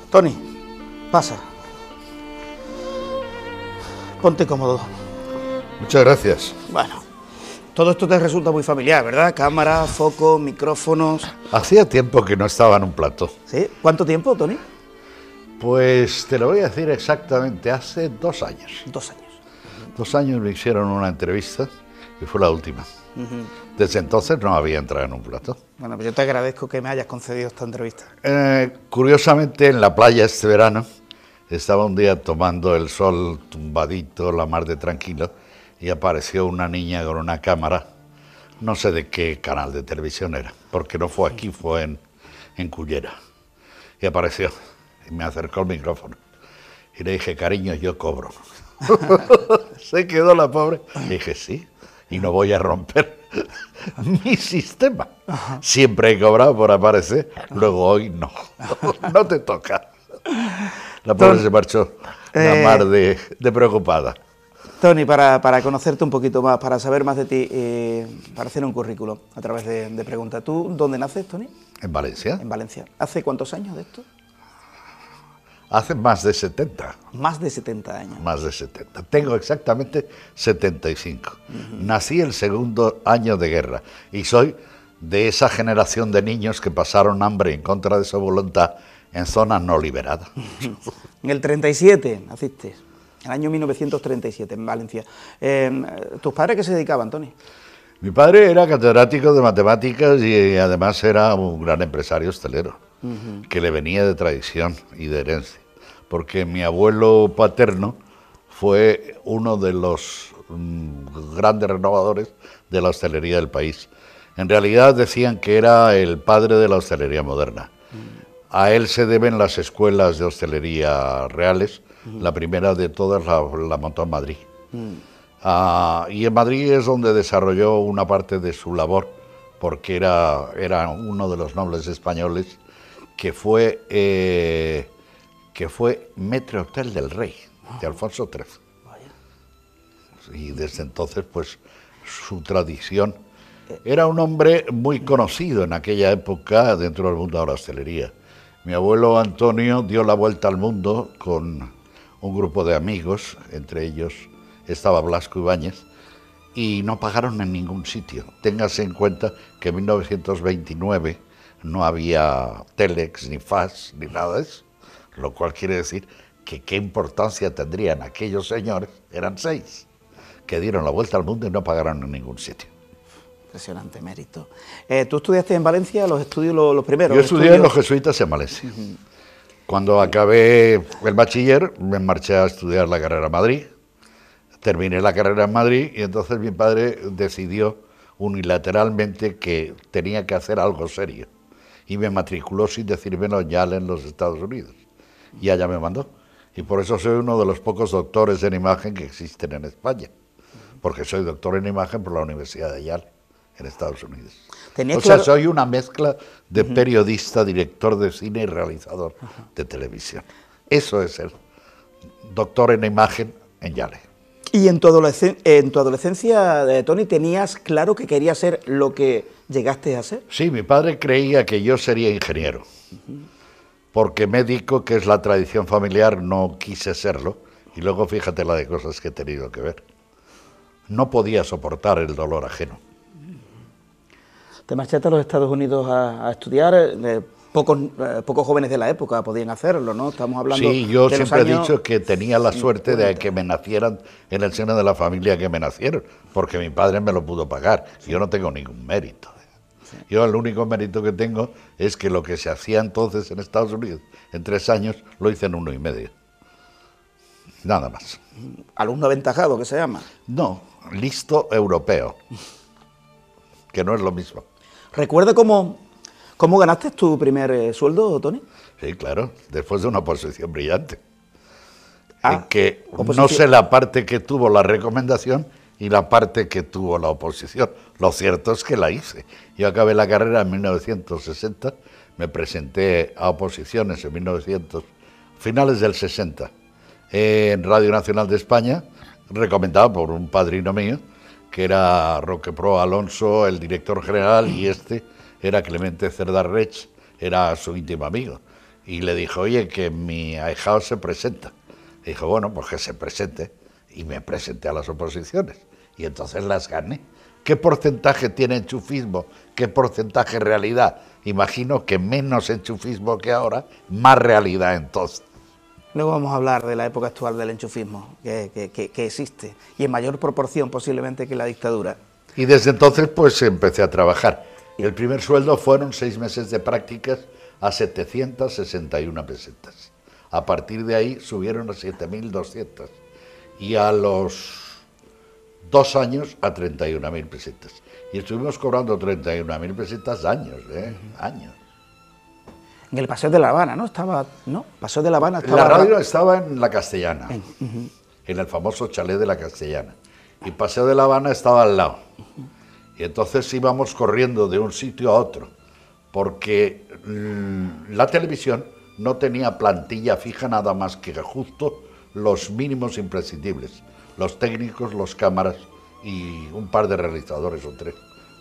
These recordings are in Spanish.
Toni, pasa. Ponte cómodo. Muchas gracias. Bueno, todo esto te resulta muy familiar, ¿verdad? Cámara, foco, micrófonos... Hacía tiempo que no estaba en un plató. ¿Sí? ¿Cuánto tiempo, Toni? Pues te lo voy a decir exactamente, hace 2 años. 2 años. 2 años me hicieron una entrevista y fue la última. Desde entonces no había entrado en un plató. Bueno, pues yo te agradezco que me hayas concedido esta entrevista. Curiosamente, en la playa este verano, estaba un día tomando el sol tumbadito, la mar de tranquilo, y apareció una niña con una cámara, no sé de qué canal de televisión era, porque no fue aquí, fue en Cullera. Y apareció, y me acercó el micrófono. Y le dije, cariño, yo cobro. Se quedó la pobre. Le dije, sí, y no voy a romper mi sistema. Siempre he cobrado por aparecer, luego hoy no. No te toca. La pobre se marchó, la mar de preocupada. Toni, para conocerte un poquito más, para saber más de ti, para hacer un currículum a través de preguntas. ¿Tú dónde naces, Toni? ¿En Valencia? En Valencia. ¿Hace cuántos años de esto? Hace más de 70. Más de 70 años. Más de 70. Tengo exactamente 75. Nací el segundo año de guerra y soy de esa generación de niños que pasaron hambre en contra de su voluntad en zonas no liberadas. En el 37 naciste, en el año 1937, en Valencia. ¿Tus padres qué se dedicaban, Toni? Mi padre era catedrático de matemáticas y además era un gran empresario hostelero, que le venía de tradición y de herencia, porque mi abuelo paterno fue uno de los grandes renovadores de la hostelería del país. En realidad decían que era el padre de la hostelería moderna. A él se deben las escuelas de hostelería reales, la primera de todas la montó en Madrid. Y en Madrid es donde desarrolló una parte de su labor, porque era uno de los nobles españoles que fue maître hotel del rey, de Alfonso XIII. Y desde entonces, pues, su tradición. Era un hombre muy conocido en aquella época dentro del mundo de la hostelería. Mi abuelo Antonio dio la vuelta al mundo con un grupo de amigos, entre ellos estaba Blasco Ibáñez, y no pagaron en ningún sitio. Téngase en cuenta que en 1929 no había Telex, ni fax, ni nada de eso, lo cual quiere decir que qué importancia tendrían aquellos señores, eran 6, que dieron la vuelta al mundo y no pagaron en ningún sitio. Impresionante mérito. ¿Tú estudiaste en Valencia los estudios los primeros? Yo estudié en los jesuitas en Valencia. Cuando acabé el bachiller me marché a estudiar la carrera en Madrid. Terminé la carrera en Madrid y entonces mi padre decidió unilateralmente que tenía que hacer algo serio. Y me matriculó sin decírmelo en Yale en los Estados Unidos. Y allá me mandó. Y por eso soy uno de los pocos doctores en imagen que existen en España. Porque soy doctor en imagen por la Universidad de Yale, en Estados Unidos. O sea, soy una mezcla de periodista, director de cine y realizador de televisión. Eso es ser doctor en imagen en Yale. ¿Y en tu adolescencia, Toni, tenías claro que querías ser lo que llegaste a ser? Sí, mi padre creía que yo sería ingeniero, porque médico, que es la tradición familiar, no quise serlo, y luego fíjate la de cosas que he tenido que ver. No podía soportar el dolor ajeno. Te marchaste a los Estados Unidos a estudiar, pocos jóvenes de la época podían hacerlo, ¿no? Estamos hablando. Sí, yo de siempre he dicho que tenía la suerte 50. de que me nacieran en el seno de la familia que me nacieron, porque mi padre me lo pudo pagar. Yo no tengo ningún mérito. Yo el único mérito que tengo es que lo que se hacía entonces en Estados Unidos en 3 años lo hice en 1 y medio. Nada más. Alumno aventajado, ¿qué se llama? No, listo europeo, que no es lo mismo. ¿Recuerda cómo ganaste tu primer sueldo, Toni? Sí, claro, después de una oposición brillante. Ah, que oposición. No sé la parte que tuvo la recomendación y la parte que tuvo la oposición. Lo cierto es que la hice. Yo acabé la carrera en 1960, me presenté a oposiciones en finales del 60, en Radio Nacional de España, recomendado por un padrino mío, que era Roque Pro Alonso, el director general, y este era Clemente Cerda Reig, era su íntimo amigo. y le dijo, oye, que mi ahijado se presenta. Y dijo, bueno, pues que se presente. Y me presenté a las oposiciones. Y entonces las gané. ¿Qué porcentaje tiene enchufismo? ¿Qué porcentaje realidad? Imagino que menos enchufismo que ahora, más realidad entonces. Luego vamos a hablar de la época actual del enchufismo, que existe, y en mayor proporción posiblemente que la dictadura. Y desde entonces pues empecé a trabajar. El primer sueldo fueron 6 meses de prácticas a 761 pesetas. A partir de ahí subieron a 7.200. Y a los 2 años a 31.000 pesetas. Y estuvimos cobrando 31.000 pesetas años, años. En el Paseo de La Habana, ¿no? Paseo de La Habana estaba... La radio estaba en La Castellana, en el famoso chalet de La Castellana. Y Paseo de La Habana estaba al lado. Y entonces íbamos corriendo de un sitio a otro, porque la televisión no tenía plantilla fija nada más que justo los mínimos imprescindibles. Los técnicos, los cámaras y un par de realizadores o 3.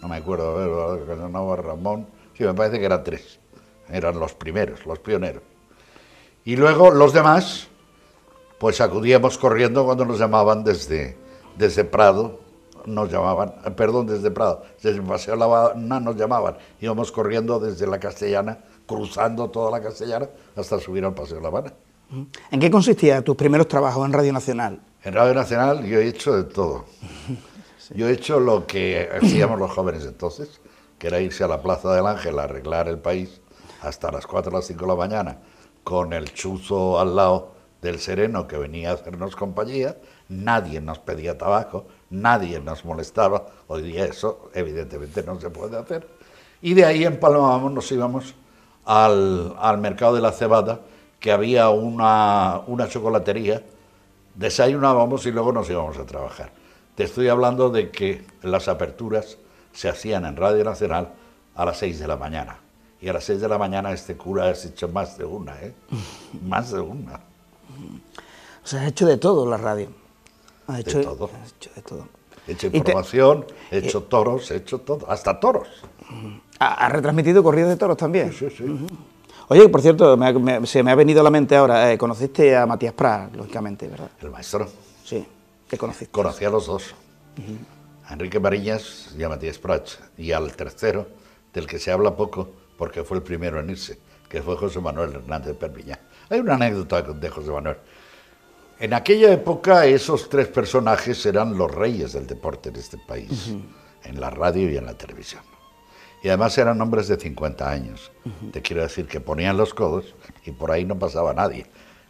No me acuerdo, a ver, Casanova, Ramón, sí, me parece que eran 3. Eran los primeros, los pioneros. Y luego los demás, pues acudíamos corriendo cuando nos llamaban desde Prado, desde Prado, desde el Paseo de La Habana nos llamaban. Íbamos corriendo desde La Castellana, cruzando toda La Castellana, hasta subir al Paseo de La Habana. ¿En qué consistían tus primeros trabajos en Radio Nacional? En Radio Nacional yo he hecho de todo. Sí. Yo he hecho lo que hacíamos los jóvenes entonces, que era irse a la Plaza del Ángel a arreglar el país hasta las 4 o las 5 de la mañana, con el chuzo al lado del sereno que venía a hacernos compañía. Nadie nos pedía tabaco, nadie nos molestaba. Hoy día eso evidentemente no se puede hacer. Y de ahí empalmábamos, nos íbamos al mercado de la cebada, que había una chocolatería, desayunábamos y luego nos íbamos a trabajar. Te estoy hablando de que las aperturas se hacían en Radio Nacional a las 6 de la mañana. Y a las 6 de la mañana este cura has hecho más de una, más de una. O sea, has hecho de todo la radio. Has hecho de todo. Has hecho de todo. He hecho información, he hecho toros, he hecho todo, hasta toros. ¿Has retransmitido corridas de toros también? Sí, sí, sí. Oye, por cierto, se me ha venido a la mente ahora, conociste a Matías Prats, lógicamente, ¿verdad? El maestro. Sí, ¿qué conociste? Conocí a los dos, a Enrique Mariñas y a Matías Prats, y al tercero, del que se habla poco, porque fue el primero en irse, que fue José Manuel Hernández de Perpiñán. Hay una anécdota de José Manuel. En aquella época esos 3 personajes eran los reyes del deporte en este país, en la radio y en la televisión. Y además eran hombres de 50 años. Te quiero decir que ponían los codos y por ahí no pasaba nadie.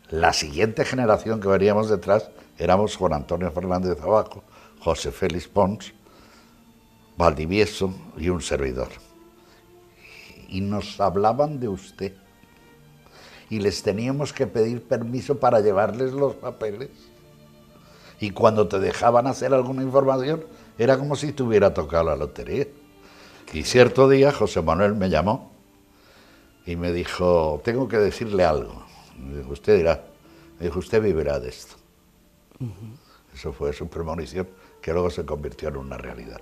La siguiente generación que veríamos detrás éramos Juan Antonio Fernández Abajo, José Félix Pons, Valdivieso y un servidor. Y nos hablaban de usted. Y les teníamos que pedir permiso para llevarles los papeles. Y cuando te dejaban hacer alguna información, era como si te hubiera tocado la lotería. Y cierto día José Manuel me llamó y me dijo, tengo que decirle algo. Me dijo, usted dirá, me dijo, usted vivirá de esto. Eso fue su premonición, que luego se convirtió en una realidad.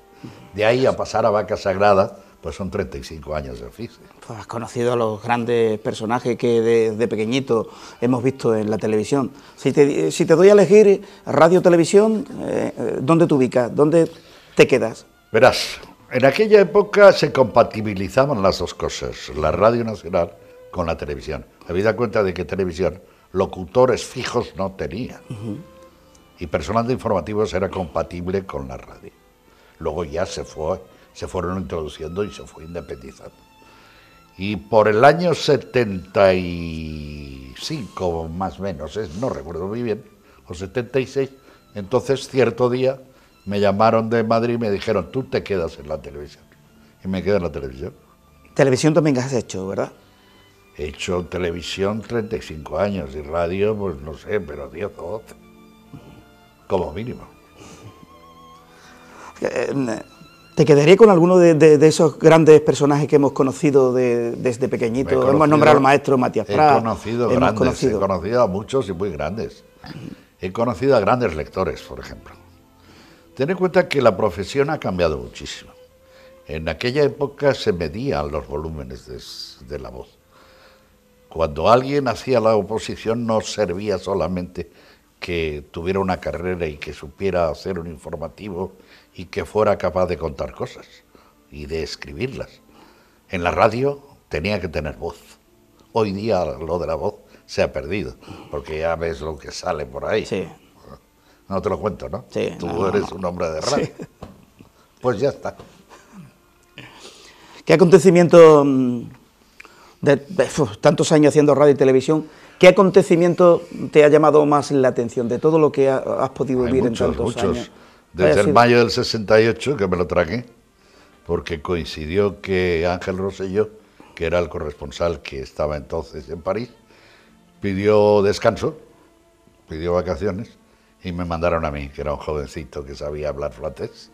De ahí a pasar a Vaca Sagrada, pues son 35 años de oficio. Pues has conocido a los grandes personajes que desde pequeñito hemos visto en la televisión. Si te doy a elegir radio o televisión, ¿dónde te ubicas? ¿Dónde te quedas? Verás, en aquella época se compatibilizaban las dos cosas, la Radio Nacional con la televisión. Habéis dado cuenta de que televisión locutores fijos no tenía. Y personal de informativos era compatible con la radio. Luego ya se fueron introduciendo y se fue independizando. Y por el año 75, más o menos, no recuerdo muy bien, o 76, entonces cierto día me llamaron de Madrid y me dijeron, tú te quedas en la televisión. Y me quedé en la televisión. Televisión también has hecho, ¿verdad? He hecho televisión 35 años y radio, pues no sé, pero 10 o 12. Como mínimo. ¿Te quedaría con alguno de esos grandes personajes que hemos conocido desde pequeñito? Hemos nombrado al maestro Matías Prats. He conocido a muchos y muy grandes. He conocido a grandes lectores, por ejemplo. Ten en cuenta que la profesión ha cambiado muchísimo. En aquella época se medían los volúmenes de la voz. Cuando alguien hacía la oposición no servía solamente que tuviera una carrera y que supiera hacer un informativo y que fuera capaz de contar cosas y de escribirlas. En la radio tenía que tener voz. Hoy día lo de la voz se ha perdido, porque ya ves lo que sale por ahí. Sí. No te lo cuento, ¿no? Sí, Tú no, eres no. un hombre de radio. Sí. Pues ya está. ¿Qué acontecimiento de tantos años haciendo radio y televisión, qué acontecimiento te ha llamado más la atención de todo lo que has podido Hay vivir muchos, en tantos muchos. años? Desde el mayo del 68, que me lo tragué, porque coincidió que Ángel Rosselló, que era el corresponsal que estaba entonces en París, pidió descanso, pidió vacaciones, y me mandaron a mí, que era un jovencito que sabía hablar francés,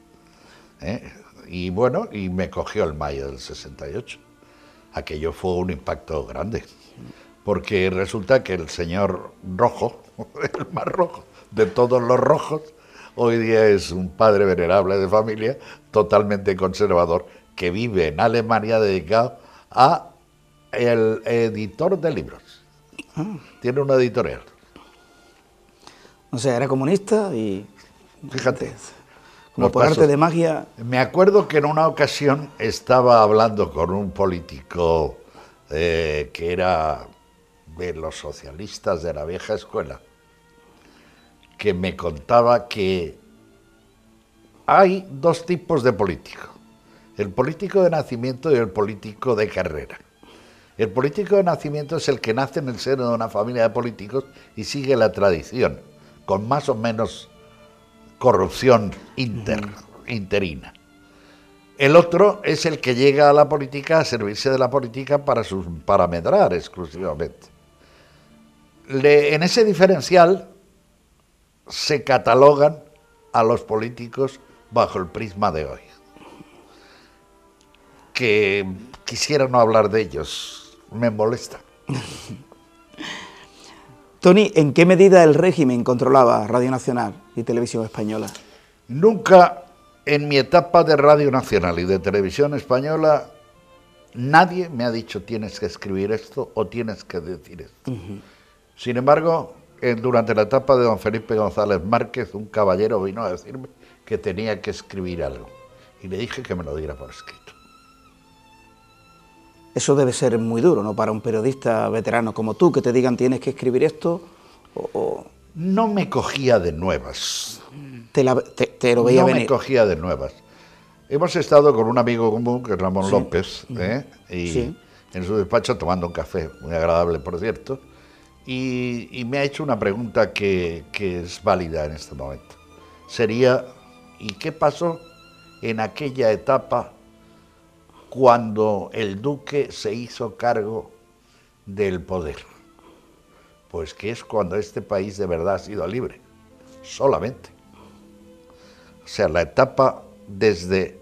y bueno, y me cogió el mayo del 68. Aquello fue un impacto grande, porque resulta que el señor Rojo, el más rojo de todos los rojos, hoy día es un padre venerable de familia, totalmente conservador, que vive en Alemania dedicado a el editor de libros. Tiene una editorial. O sea, era comunista y... Fíjate. Como por arte de magia... Me acuerdo que en una ocasión estaba hablando con un político que era de los socialistas de la vieja escuela, que me contaba que hay dos tipos de político: el político de nacimiento y el político de carrera. El político de nacimiento es el que nace en el seno de una familia de políticos y sigue la tradición, con más o menos corrupción interina. El otro es el que llega a la política a servirse de la política para medrar exclusivamente. En ese diferencial se catalogan a los políticos bajo el prisma de hoy. Que quisiera no hablar de ellos, me molesta. Tony, ¿en qué medida el régimen controlaba Radio Nacional y Televisión Española? Nunca en mi etapa de Radio Nacional y de Televisión Española nadie me ha dicho tienes que escribir esto o tienes que decir esto. Sin embargo, durante la etapa de don Felipe González Márquez, un caballero vino a decirme que tenía que escribir algo y le dije que me lo diera por escrito. Eso debe ser muy duro, ¿no?, para un periodista veterano como tú, que te digan tienes que escribir esto o... No me cogía de nuevas. Te lo veía venir. No me cogía de nuevas. Hemos estado con un amigo común, que es Ramón Sí. López, y Sí. en su despacho tomando un café, muy agradable por cierto, y me ha hecho una pregunta que es válida en este momento. Sería, ¿y qué pasó en aquella etapa cuando el duque se hizo cargo del poder? Pues que es cuando este país de verdad ha sido libre, solamente. O sea, la etapa desde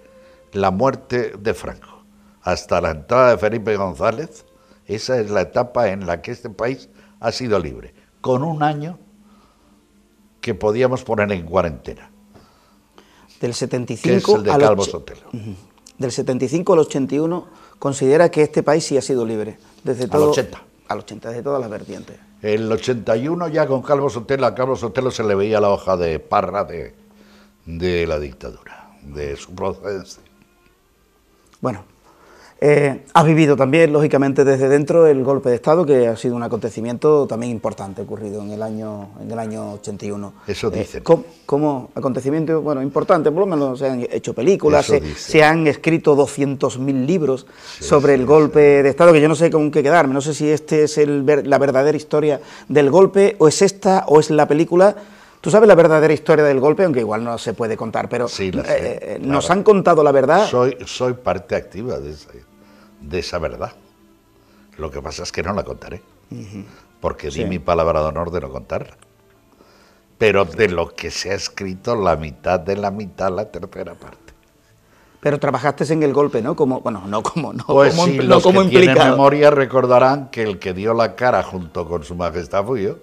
la muerte de Franco hasta la entrada de Felipe González, esa es la etapa en la que este país ha sido libre, con un año que podíamos poner en cuarentena, Del que 75 es el de al Calvo och- Sotelo. Del 75 al 81 considera que este país sí ha sido libre. Desde Al todo, 80. Al 80, desde todas las vertientes. El 81 ya con Calvo Sotelo, a Calvo Sotelo se le veía la hoja de parra de la dictadura, de su procedencia. Bueno, has vivido también, lógicamente, desde dentro el golpe de Estado, que ha sido un acontecimiento también importante, ocurrido en el año 81. Eso dicen. Como acontecimiento, bueno, importante, por lo menos se han hecho películas, Eso dicen. se han escrito 200.000 libros Sí, sobre sí, el golpe de Estado, que yo no sé con qué quedarme, no sé si este es la verdadera historia del golpe, o es esta, o es la película. Tú sabes la verdadera historia del golpe, aunque igual no se puede contar, pero Sí, la sé, nos claro. han contado la verdad. Soy parte activa de esa verdad. Lo que pasa es que no la contaré, porque di Sí. mi palabra de honor de no contarla. Pero de lo que se ha escrito, la mitad de la mitad, la tercera parte. Pero trabajaste en el golpe, ¿no? Como, bueno, no como, no Pues como, sí, no los como que tienen implicado. memoria recordarán que el que dio la cara junto con su majestad fui yo.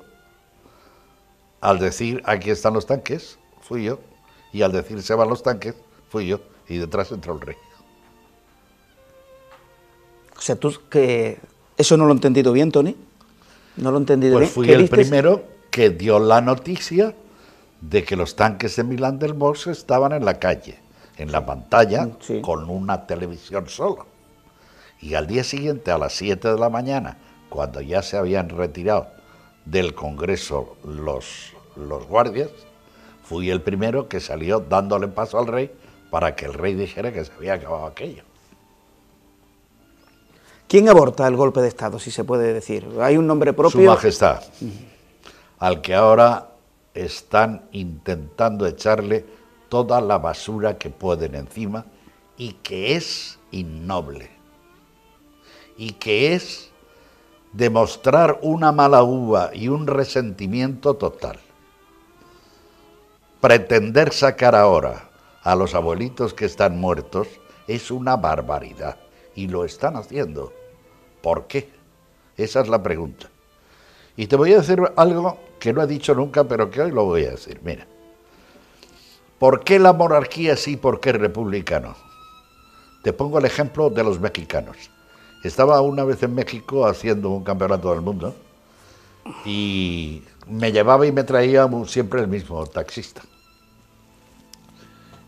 Al decir, aquí están los tanques, fui yo. Y al decir, se van los tanques, fui yo. Y detrás entró el rey. O sea, tú que Eso no lo he entendido bien, Tony. No lo he entendido Pues bien. fui ¿Qué el diste? primero que dio la noticia de que los tanques de Milán del Bosch estaban en la calle, en la pantalla, Sí. con una televisión sola. Y al día siguiente, a las 7 de la mañana, cuando ya se habían retirado del Congreso los guardias, fui el primero que salió dándole paso al rey para que el rey dijera que se había acabado aquello. ¿Quién aborta el golpe de Estado, si se puede decir? ¿Hay un nombre Su propio? Majestad, al que ahora están intentando echarle toda la basura que pueden encima y que es innoble y que es demostrar una mala uva y un resentimiento total. Pretender sacar ahora a los abuelitos que están muertos es una barbaridad y lo están haciendo. ¿Por qué? Esa es la pregunta. Y te voy a decir algo que no he dicho nunca, pero que hoy lo voy a decir. Mira, ¿por qué la monarquía sí, por qué republicano? Te pongo el ejemplo de los mexicanos. Estaba una vez en México haciendo un campeonato del mundo y me llevaba y me traía siempre el mismo taxista.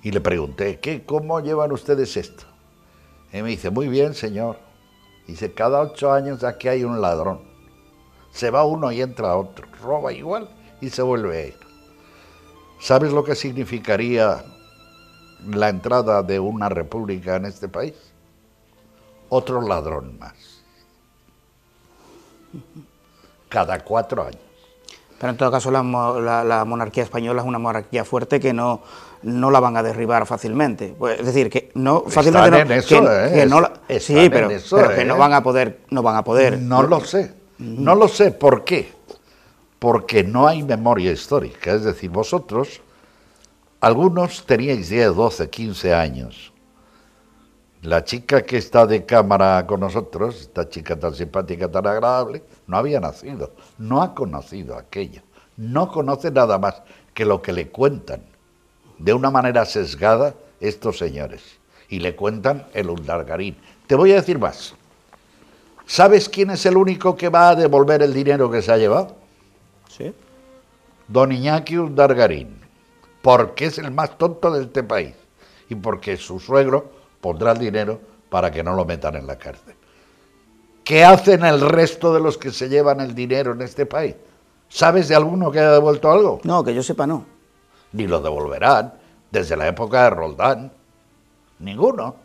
Y le pregunté, ¿cómo llevan ustedes esto? Y me dice, muy bien, señor. Dice, cada 8 años aquí hay un ladrón. Se va uno y entra otro, roba igual y se vuelve a ir. ¿Sabes lo que significaría la entrada de una república en este país? Otro ladrón más. Cada 4 años. Pero en todo caso la monarquía española es una monarquía fuerte que no la van a derribar fácilmente. Pues, es decir, que no fácilmente Están en eso, que no la, están sí, pero, en eso, pero que no van a poder, no van a poder. No lo sé. No lo sé. ¿Por qué? Porque no hay memoria histórica. Es decir, vosotros, algunos teníais 10, 12, 15 años. La chica que está de cámara con nosotros, esta chica tan simpática, tan agradable, no había nacido, no ha conocido aquello, no conoce nada más que lo que le cuentan de una manera sesgada estos señores. Y le cuentan el Urdangarín. Te voy a decir más. ¿Sabes quién es el único que va a devolver el dinero que se ha llevado? Sí. Don Iñaki Urdangarín, porque es el más tonto de este país y porque su suegro pondrá el dinero para que no lo metan en la cárcel. ¿Qué hacen el resto de los que se llevan el dinero en este país? ¿Sabes de alguno que haya devuelto algo? No, que yo sepa no. Ni lo devolverán, desde la época de Roldán. Ninguno.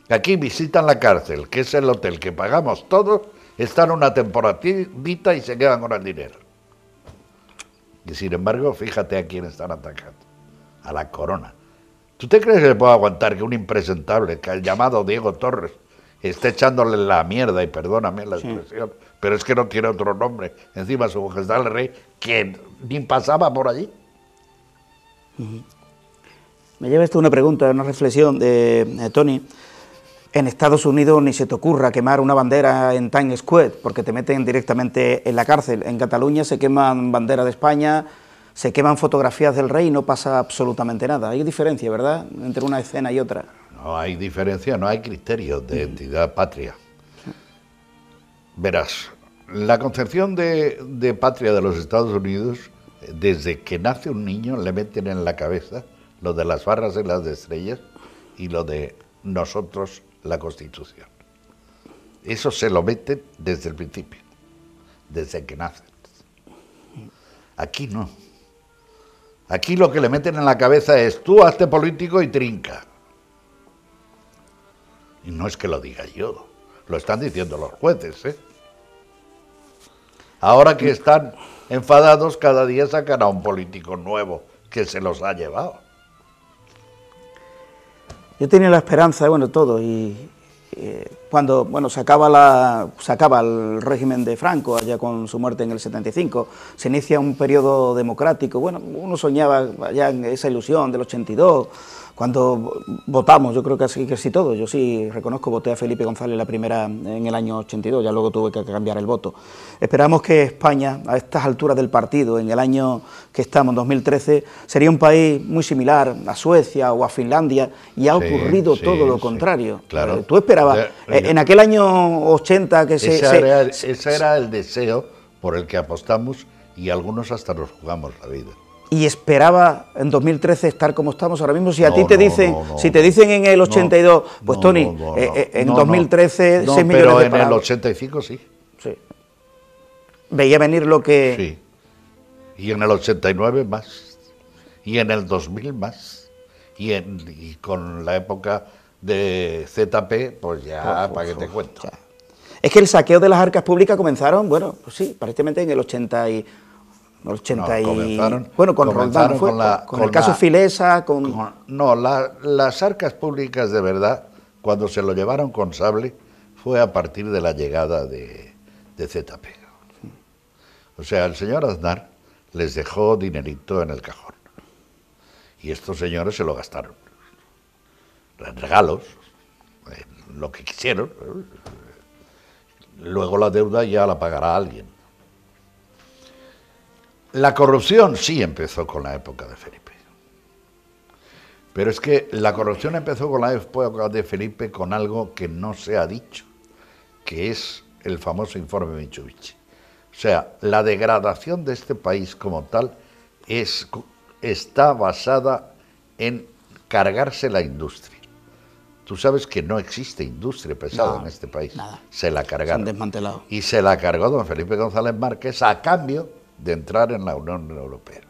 Aquí visitan la cárcel, que es el hotel que pagamos todos, están una temporadita y se quedan con el dinero. Y sin embargo, fíjate a quién están atacando. A la corona. ¿Tú te crees que le puedo aguantar que un impresentable, que el llamado Diego Torres, esté echándole la mierda, y perdóname la expresión, pero es que no tiene otro nombre, encima su majestad el rey, que ni pasaba por allí? Me lleva esto una pregunta, una reflexión de Tony. En Estados Unidos ni se te ocurra quemar una bandera en Times Square, porque te meten directamente en la cárcel. En Cataluña se queman banderas de España, se queman fotografías del rey y no pasa absolutamente nada. Hay diferencia, ¿verdad?, entre una escena y otra. No hay diferencia, no hay criterio de entidad patria. Verás, la concepción de patria de los Estados Unidos, desde que nace un niño le meten en la cabeza lo de las barras y las estrellas y lo de nosotros, la Constitución. Eso se lo meten desde el principio, desde que nacen. Aquí no. Aquí lo que le meten en la cabeza es, tú hazte político y trinca. Y no es que lo diga yo, lo están diciendo los jueces, ¿eh? Ahora que están enfadados, cada día sacan a un político nuevo que se los ha llevado. Yo tenía la esperanza, bueno, todo, y cuando se acaba el régimen de Franco, allá con su muerte en el 75, se inicia un periodo democrático. Bueno, uno soñaba ya en esa ilusión del 82, cuando votamos, yo creo que sí todo, yo sí reconozco, voté a Felipe González la primera en el año 82, ya luego tuve que cambiar el voto. Esperamos que España, a estas alturas del partido, en el año que estamos, 2013, sería un país muy similar a Suecia o a Finlandia, y ha ocurrido todo lo contrario. Claro. ¿Tú esperabas, en aquel año 80 que ese era el deseo por el que apostamos y algunos hasta nos jugamos la vida? Y esperaba en 2013 estar como estamos ahora mismo. Si a ti te dicen, si te dicen en el 82, pues Tony, en 2013 6 millones de parados. Pero en el 85 sí. Sí. Veía venir lo que... Sí. Y en el 89 más. Y en el 2000 más. Y con la época de ZP, pues ya, para que te cuento. Ya. Es que el saqueo de las arcas públicas comenzaron, bueno, pues sí, prácticamente en el 80 y... bueno, con Roldán, con el caso Filesa, las arcas públicas de verdad, cuando se lo llevaron con sable, fue a partir de la llegada de ZP. O sea, el señor Aznar les dejó dinerito en el cajón. Y estos señores se lo gastaron. En regalos, en lo que quisieron. Luego la deuda ya la pagará alguien. La corrupción sí empezó con la época de Felipe. Pero es que la corrupción empezó con la época de Felipe con algo que no se ha dicho, que es el famoso informe Mitsubishi. O sea, la degradación de este país como tal está basada en cargarse la industria. Tú sabes que no existe industria pesada en este país. Nada. Se la cargaron. Se han desmantelado. Y se la cargó don Felipe González Márquez a cambio de entrar en la Unión Europea.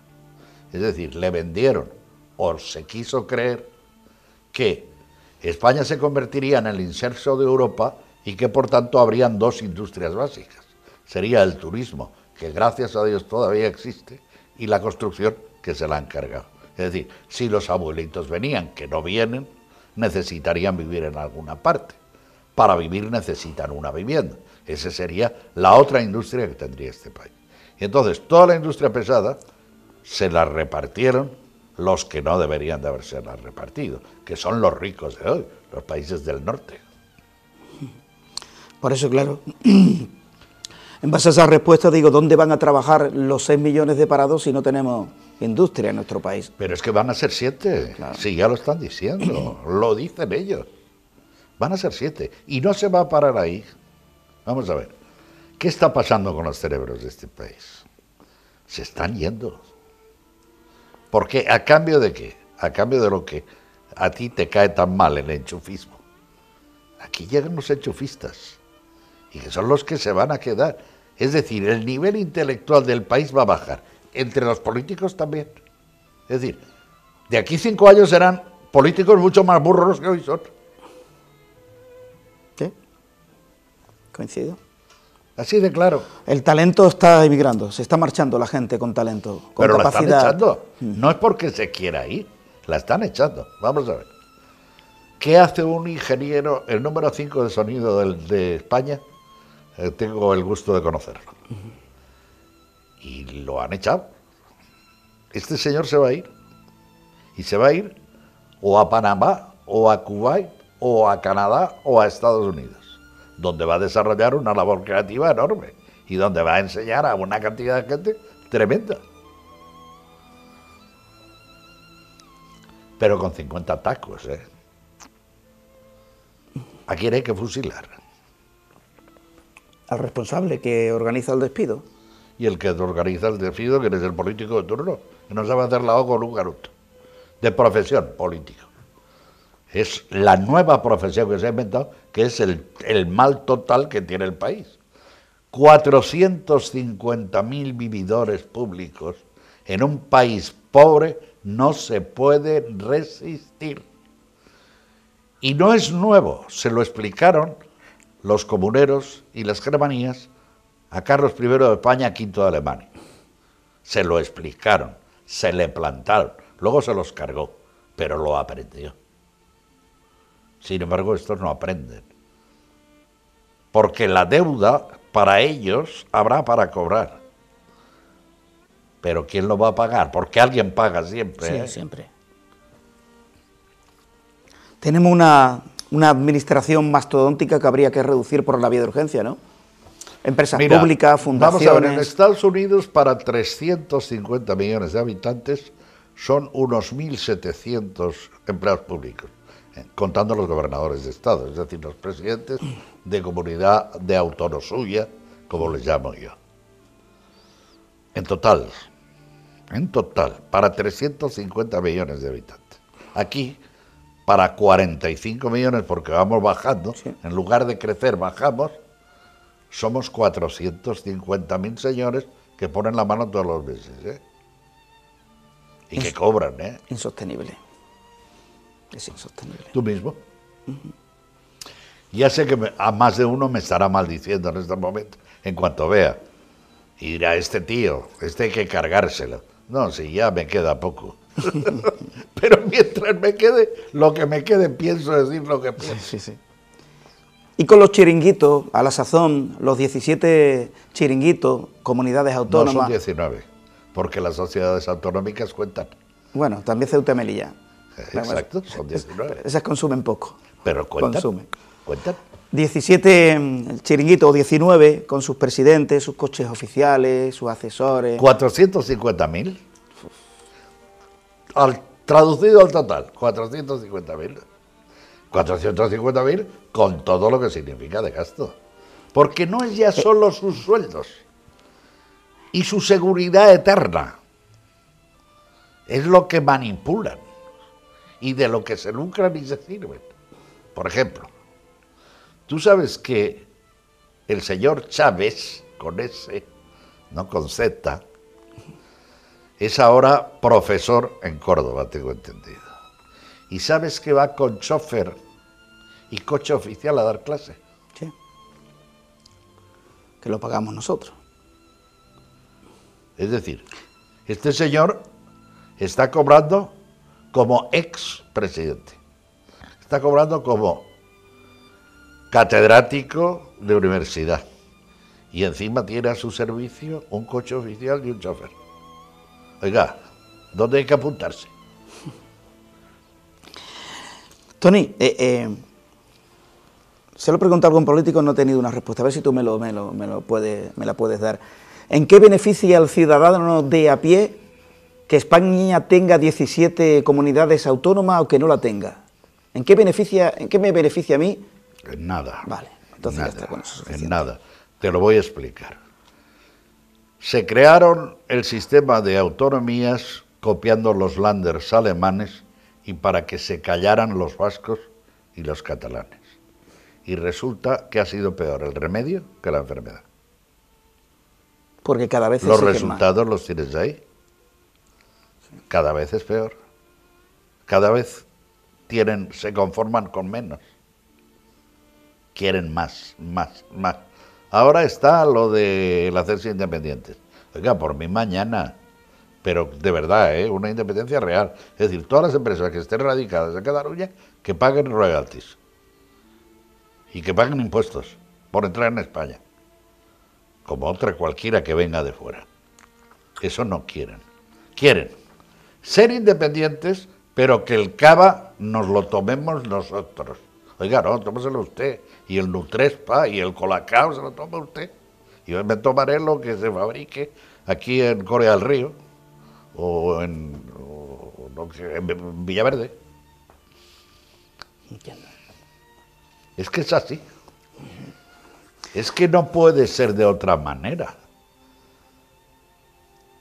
Es decir, le vendieron, o se quiso creer, que España se convertiría en el inserso de Europa y que por tanto habrían dos industrias básicas. Sería el turismo, que gracias a Dios todavía existe, y la construcción, que se la han cargado. Es decir, si los abuelitos venían, que no vienen, necesitarían vivir en alguna parte. Para vivir necesitan una vivienda. Esa sería la otra industria que tendría este país. Y entonces toda la industria pesada se la repartieron los que no deberían de haberse la repartido, que son los ricos de hoy, los países del norte. Por eso, claro, en base a esa respuesta digo, ¿dónde van a trabajar los 6 millones de parados si no tenemos industria en nuestro país? Pero es que van a ser 7, claro. Sí, ya lo están diciendo, lo dicen ellos. Van a ser 7 y no se va a parar ahí. Vamos a ver. ¿Qué está pasando con los cerebros de este país? Se están yendo. ¿Por qué? ¿A cambio de qué? A cambio de lo que a ti te cae tan mal el enchufismo. Aquí llegan los enchufistas, y que son los que se van a quedar. Es decir, el nivel intelectual del país va a bajar. Entre los políticos también. Es decir, de aquí 5 años serán políticos mucho más burros que hoy son. ¿Qué? Coincido. Así de claro. El talento está emigrando, se está marchando la gente con talento, con pero capacidad. La están echando. No es porque se quiera ir, la están echando. Vamos a ver. ¿Qué hace un ingeniero, el número 5 de sonido de España? Tengo el gusto de conocerlo. Y lo han echado. Este señor se va a ir. Y se va a ir o a Panamá, o a Kuwait, o a Canadá, o a Estados Unidos, donde va a desarrollar una labor creativa enorme y donde va a enseñar a una cantidad de gente tremenda. Pero con 50 tacos, ¿eh? ¿A quién hay que fusilar? Al responsable que organiza el despido. Y el que organiza el despido, que es el político de turno, que no sabe hacer la O con un garuto. De profesión, político. Es la nueva profesión que se ha inventado, que es el mal total que tiene el país. 450.000 vividores públicos en un país pobre no se puede resistir. Y no es nuevo, se lo explicaron los comuneros y las germanías a Carlos I de España, V de Alemania. Se lo explicaron, se le plantaron, luego se los cargó, pero lo aprendió. Sin embargo, estos no aprenden. Porque la deuda, para ellos, habrá para cobrar. Pero ¿quién lo va a pagar? Porque alguien paga siempre. Sí, ¿eh? siempre. Tenemos una administración mastodóntica que habría que reducir por la vía de urgencia, ¿no? Empresas públicas, fundaciones... Vamos a ver, en Estados Unidos, para 350 millones de habitantes, son unos 1.700 empleados públicos, contando los gobernadores de estado, es decir, los presidentes de comunidad de autonomía, como les llamo yo. En total, para 350 millones de habitantes. Aquí, para 45 millones, porque vamos bajando, sí, en lugar de crecer, bajamos, somos 450.000 señores que ponen la mano todos los meses, ¿eh? Y que cobran, ¿eh? Insostenible. Es insostenible. Tú mismo. Ya sé que a más de uno me estará maldiciendo en este momento, en cuanto vea. Y dirá, este tío, hay que cargárselo. No, si ya me queda poco. Pero mientras me quede, lo que me quede, pienso decir lo que pienso. Sí, sí. Y con los chiringuitos, a la sazón, los 17 chiringuitos, comunidades autónomas... No son 19, porque las sociedades autonómicas cuentan. Bueno, también Ceuta y Melilla. Exacto, son 19. Esas consumen poco. Pero cuentan. Consumen. Cuentan. 17 chiringuitos, o 19, con sus presidentes, sus coches oficiales, sus asesores... 450.000. Traducido al total, 450.000. 450.000 con todo lo que significa de gasto. Porque no es ya solo sus sueldos y su seguridad eterna. Es lo que manipulan y de lo que se lucran y se sirven. Por ejemplo, tú sabes que el señor Chávez, con S, no con Z, es ahora profesor en Córdoba, tengo entendido. ¿Y sabes que va con chofer y coche oficial a dar clase? Sí. Que lo pagamos nosotros. Es decir, este señor está cobrando como expresidente. Está cobrando como catedrático de universidad. Y encima tiene a su servicio un coche oficial y un chofer. Oiga, ¿dónde hay que apuntarse? Tony, se lo he preguntado a algún político, no he tenido una respuesta. A ver si tú me la puedes dar. ¿En qué beneficia al ciudadano de a pie que España tenga 17 comunidades autónomas o que no la tenga? ¿En qué me beneficia a mí? En nada. Vale, entonces nada, ya está, con eso es suficiente. en nada. Te lo voy a explicar. Se crearon el sistema de autonomías copiando los Länders alemanes y para que se callaran los vascos y los catalanes. Y resulta que ha sido peor el remedio que la enfermedad. Porque cada vez Los exigen resultados los tienes ahí. Cada vez es peor. Cada vez se conforman con menos. Quieren más. Ahora está lo del hacerse independientes. Oiga, por mí mañana, pero de verdad, una independencia real. Es decir, todas las empresas que estén radicadas en Cataluña, que paguen royalties y que paguen impuestos por entrar en España, como otra cualquiera que venga de fuera. Eso no quieren. Quieren ser independientes, pero que el cava nos lo tomemos nosotros. Oiga, no, tómeselo usted. Y el Nutrespa y el Colacao se lo toma usted. Y yo me tomaré lo que se fabrique aquí en Corea del Río o en Villaverde. Entiendo. Es que es así. Es que no puede ser de otra manera.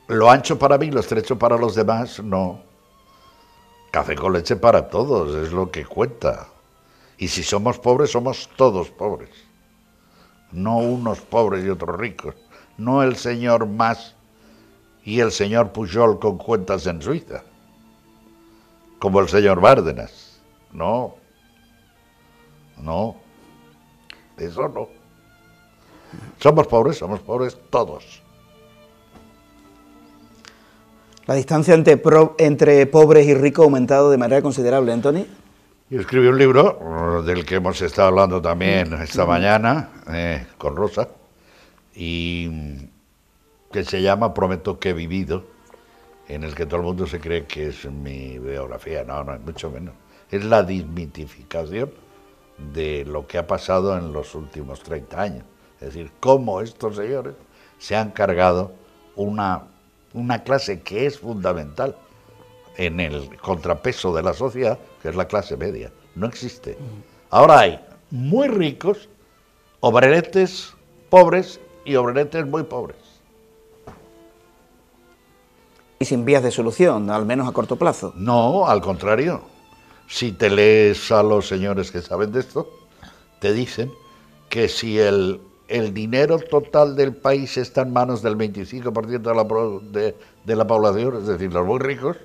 Lo ancho para mí, lo estrecho para los demás, no. Café con leche para todos, es lo que cuenta. Y si somos pobres, somos todos pobres. No unos pobres y otros ricos. No el señor Mas y el señor Pujol con cuentas en Suiza. Como el señor Bárdenas. No. No. Eso no. Somos pobres todos. La distancia entre pobres y ricos ha aumentado de manera considerable, Anthony. Yo escribí un libro del que hemos estado hablando también esta mañana con Rosa y que se llama Prometo que he vivido, en el que todo el mundo se cree que es mi biografía. No, no, mucho menos. es la desmitificación de lo que ha pasado en los últimos 30 años. Es decir, cómo estos señores se han cargado una clase que es fundamental en el contrapeso de la sociedad, que es la clase media. No existe. Ahora hay muy ricos, obreretes pobres y obreretes muy pobres. Y sin vías de solución, al menos a corto plazo. No, al contrario. Si te lees a los señores que saben de esto, te dicen que si el dinero total del país está en manos del 25% de la población, es decir, los muy ricos,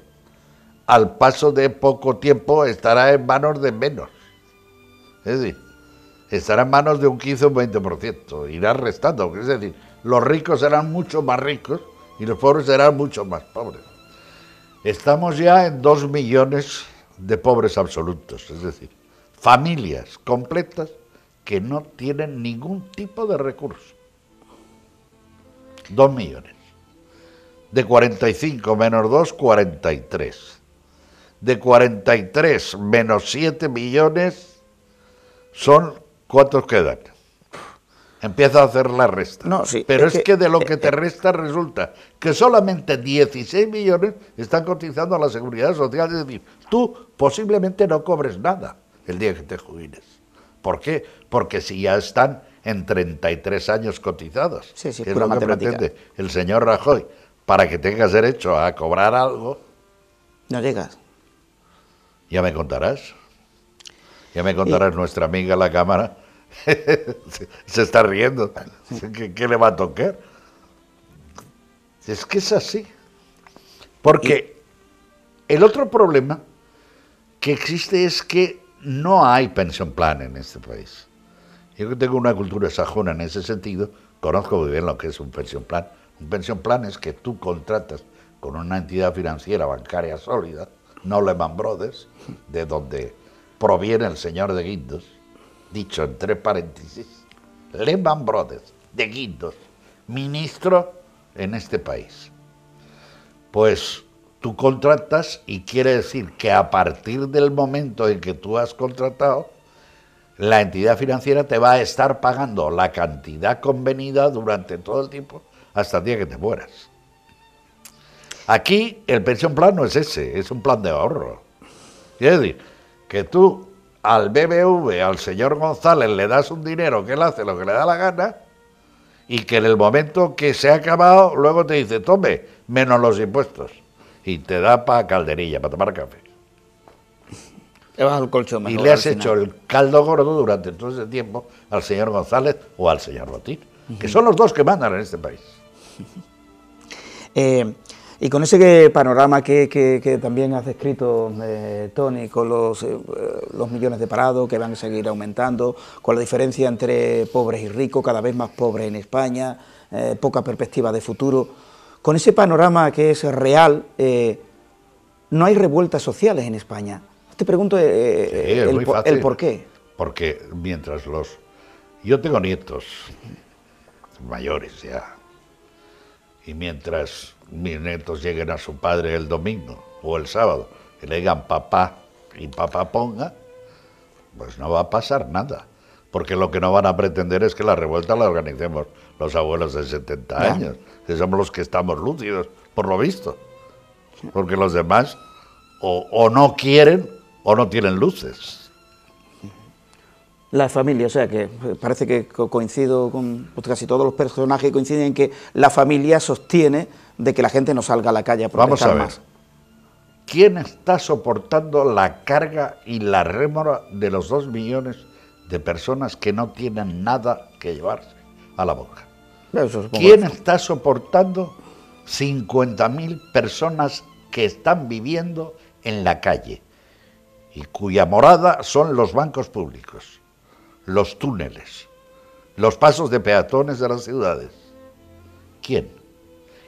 al paso de poco tiempo estará en manos de menos. Es decir, estará en manos de un 15 o un 20%, irá restando. Es decir, los ricos serán mucho más ricos y los pobres serán mucho más pobres. Estamos ya en 2 millones de pobres absolutos, es decir, familias completas que no tienen ningún tipo de recurso. 2 millones. De 45 menos 2, 43. De 43 menos 7 millones son, ¿cuántos quedan? Empieza a hacer la resta. No, sí, pero es que de lo que te resta resulta que solamente 16 millones están cotizando a la Seguridad Social. Es decir, tú posiblemente no cobres nada el día que te jubiles. ¿Por qué? Porque si ya están en 33 años cotizados, sí, que es lo que pretende el señor Rajoy, para que tengas derecho a cobrar algo. No llegas. Ya me contarás. Ya me contarás, nuestra amiga la cámara se está riendo. ¿Qué le va a tocar? Es que es así. Porque el otro problema que existe es que no hay pension plan en este país. Yo que tengo una cultura sajona en ese sentido, conozco muy bien lo que es un pension plan. Un pension plan es que tú contratas con una entidad financiera bancaria sólida, no Lehman Brothers, de donde proviene el señor de Guindos, dicho entre paréntesis, Lehman Brothers, de Guindos, ministro en este país. Pues tú contratas y quiere decir que a partir del momento en que tú has contratado, la entidad financiera te va a estar pagando la cantidad convenida durante todo el tiempo hasta el día que te mueras. Aquí el pension plan no es ese, es un plan de ahorro. Es decir, que tú al BBV, al señor González, le das un dinero que él hace lo que le da la gana y que en el momento que se ha acabado, luego te dice, tome, menos los impuestos. Y te da para calderilla, para tomar café. Te vas al colchón mejor, y le has hecho el caldo gordo durante todo ese tiempo al señor González o al señor Botín, que son los dos que mandan en este país. Y con ese panorama que también has descrito, Tony, con los millones de parados que van a seguir aumentando, con la diferencia entre pobres y ricos, cada vez más pobres en España, poca perspectiva de futuro, con ese panorama que es real, no hay revueltas sociales en España. Te pregunto el por qué. Porque mientras yo tengo nietos mayores ya, y mientras mis nietos lleguen a su padre el domingo o el sábado y le digan papá y papá ponga, pues no va a pasar nada. Porque lo que no van a pretender es que la revuelta la organicemos los abuelos de 70 años, que somos los que estamos lúcidos, por lo visto. Porque los demás o no quieren o no tienen luces. La familia, o sea que parece que coincido con casi todos los personajes, coinciden en que la familia sostiene de que la gente no salga a la calle a protestar. Vamos a ver, más. ¿Quién está soportando la carga y la rémora de los 2 millones de personas que no tienen nada que llevarse a la boca? ¿Quién está soportando 50.000 personas que están viviendo en la calle y cuya morada son los bancos públicos, los túneles, los pasos de peatones de las ciudades? ¿Quién?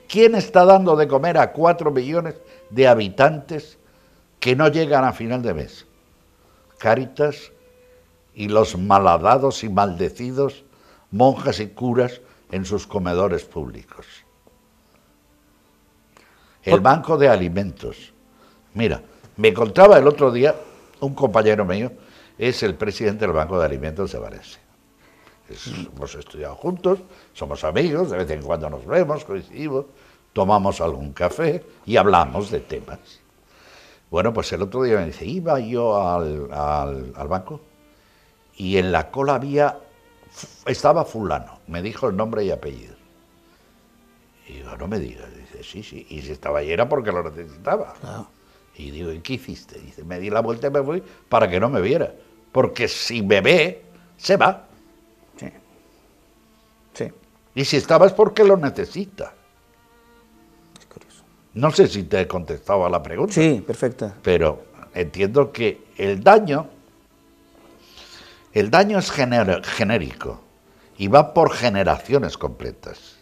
¿Quién está dando de comer a 4 millones de habitantes que no llegan a final de mes? Cáritas y los malhadados y maldecidos monjas y curas en sus comedores públicos. El Banco de Alimentos. Mira, me contaba el otro día un compañero mío es el presidente del Banco de Alimentos de Valencia. Hemos estudiado juntos, somos amigos, de vez en cuando nos vemos, coincidimos, tomamos algún café y hablamos de temas. Bueno, pues el otro día me dice, iba yo al banco y en la cola estaba fulano, me dijo el nombre y apellido. Y digo, no me digas. Dice, sí, y si estaba ahí era porque lo necesitaba. Claro. Y digo, ¿y qué hiciste? Dice, me di la vuelta y me fui para que no me viera, porque si me ve, se va. Sí. Sí. Y si estaba es porque lo necesita. Es curioso. No sé si te he contestado a la pregunta. Sí, perfecta. Pero entiendo que el daño es genérico y va por generaciones completas.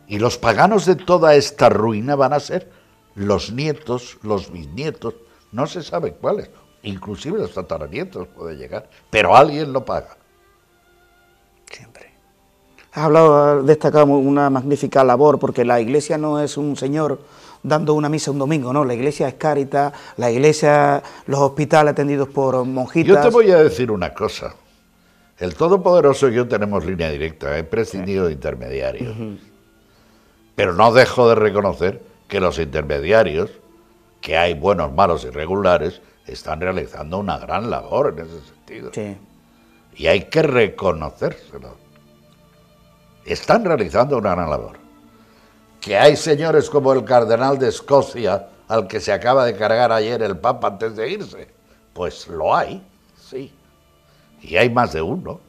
Y los paganos de toda esta ruina van a ser los nietos, los bisnietos, no se sabe cuáles, inclusive los tataranietos puede llegar, pero alguien lo paga. Siempre. Has destacado una magnífica labor, porque la Iglesia no es un señor dando una misa un domingo, no, la Iglesia es Cáritas, la Iglesia, los hospitales atendidos por monjitas. Yo te voy a decir una cosa, el Todopoderoso y yo tenemos línea directa, he prescindido de intermediarios, pero no dejo de reconocer que los intermediarios, que hay buenos, malos y regulares, están realizando una gran labor en ese sentido. Sí. Y hay que reconocérselo. Están realizando una gran labor. Que hay señores como el cardenal de Escocia, al que se acaba de cargar ayer el Papa antes de irse, pues lo hay, sí. Y hay más de uno.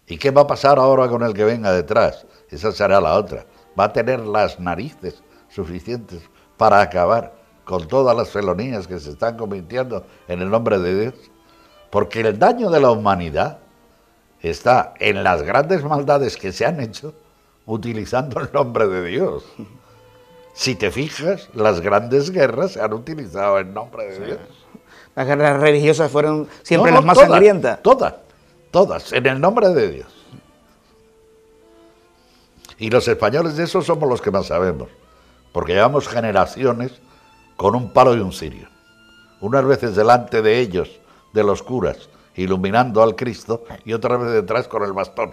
¿Y qué va a pasar ahora con el que venga detrás? Esa será la otra. Va a tener las narices suficientes para acabar con todas las felonías que se están cometiendo en el nombre de Dios. Porque el daño de la humanidad está en las grandes maldades que se han hecho utilizando el nombre de Dios. Si te fijas, las grandes guerras se han utilizado en nombre de Dios. Las guerras religiosas fueron siempre No, las más todas, sangrientas. Todas, en el nombre de Dios. Y los españoles de eso somos los que más sabemos, porque llevamos generaciones con un palo y un cirio. Unas veces delante de ellos, de los curas, iluminando al Cristo, y otras veces detrás con el bastón.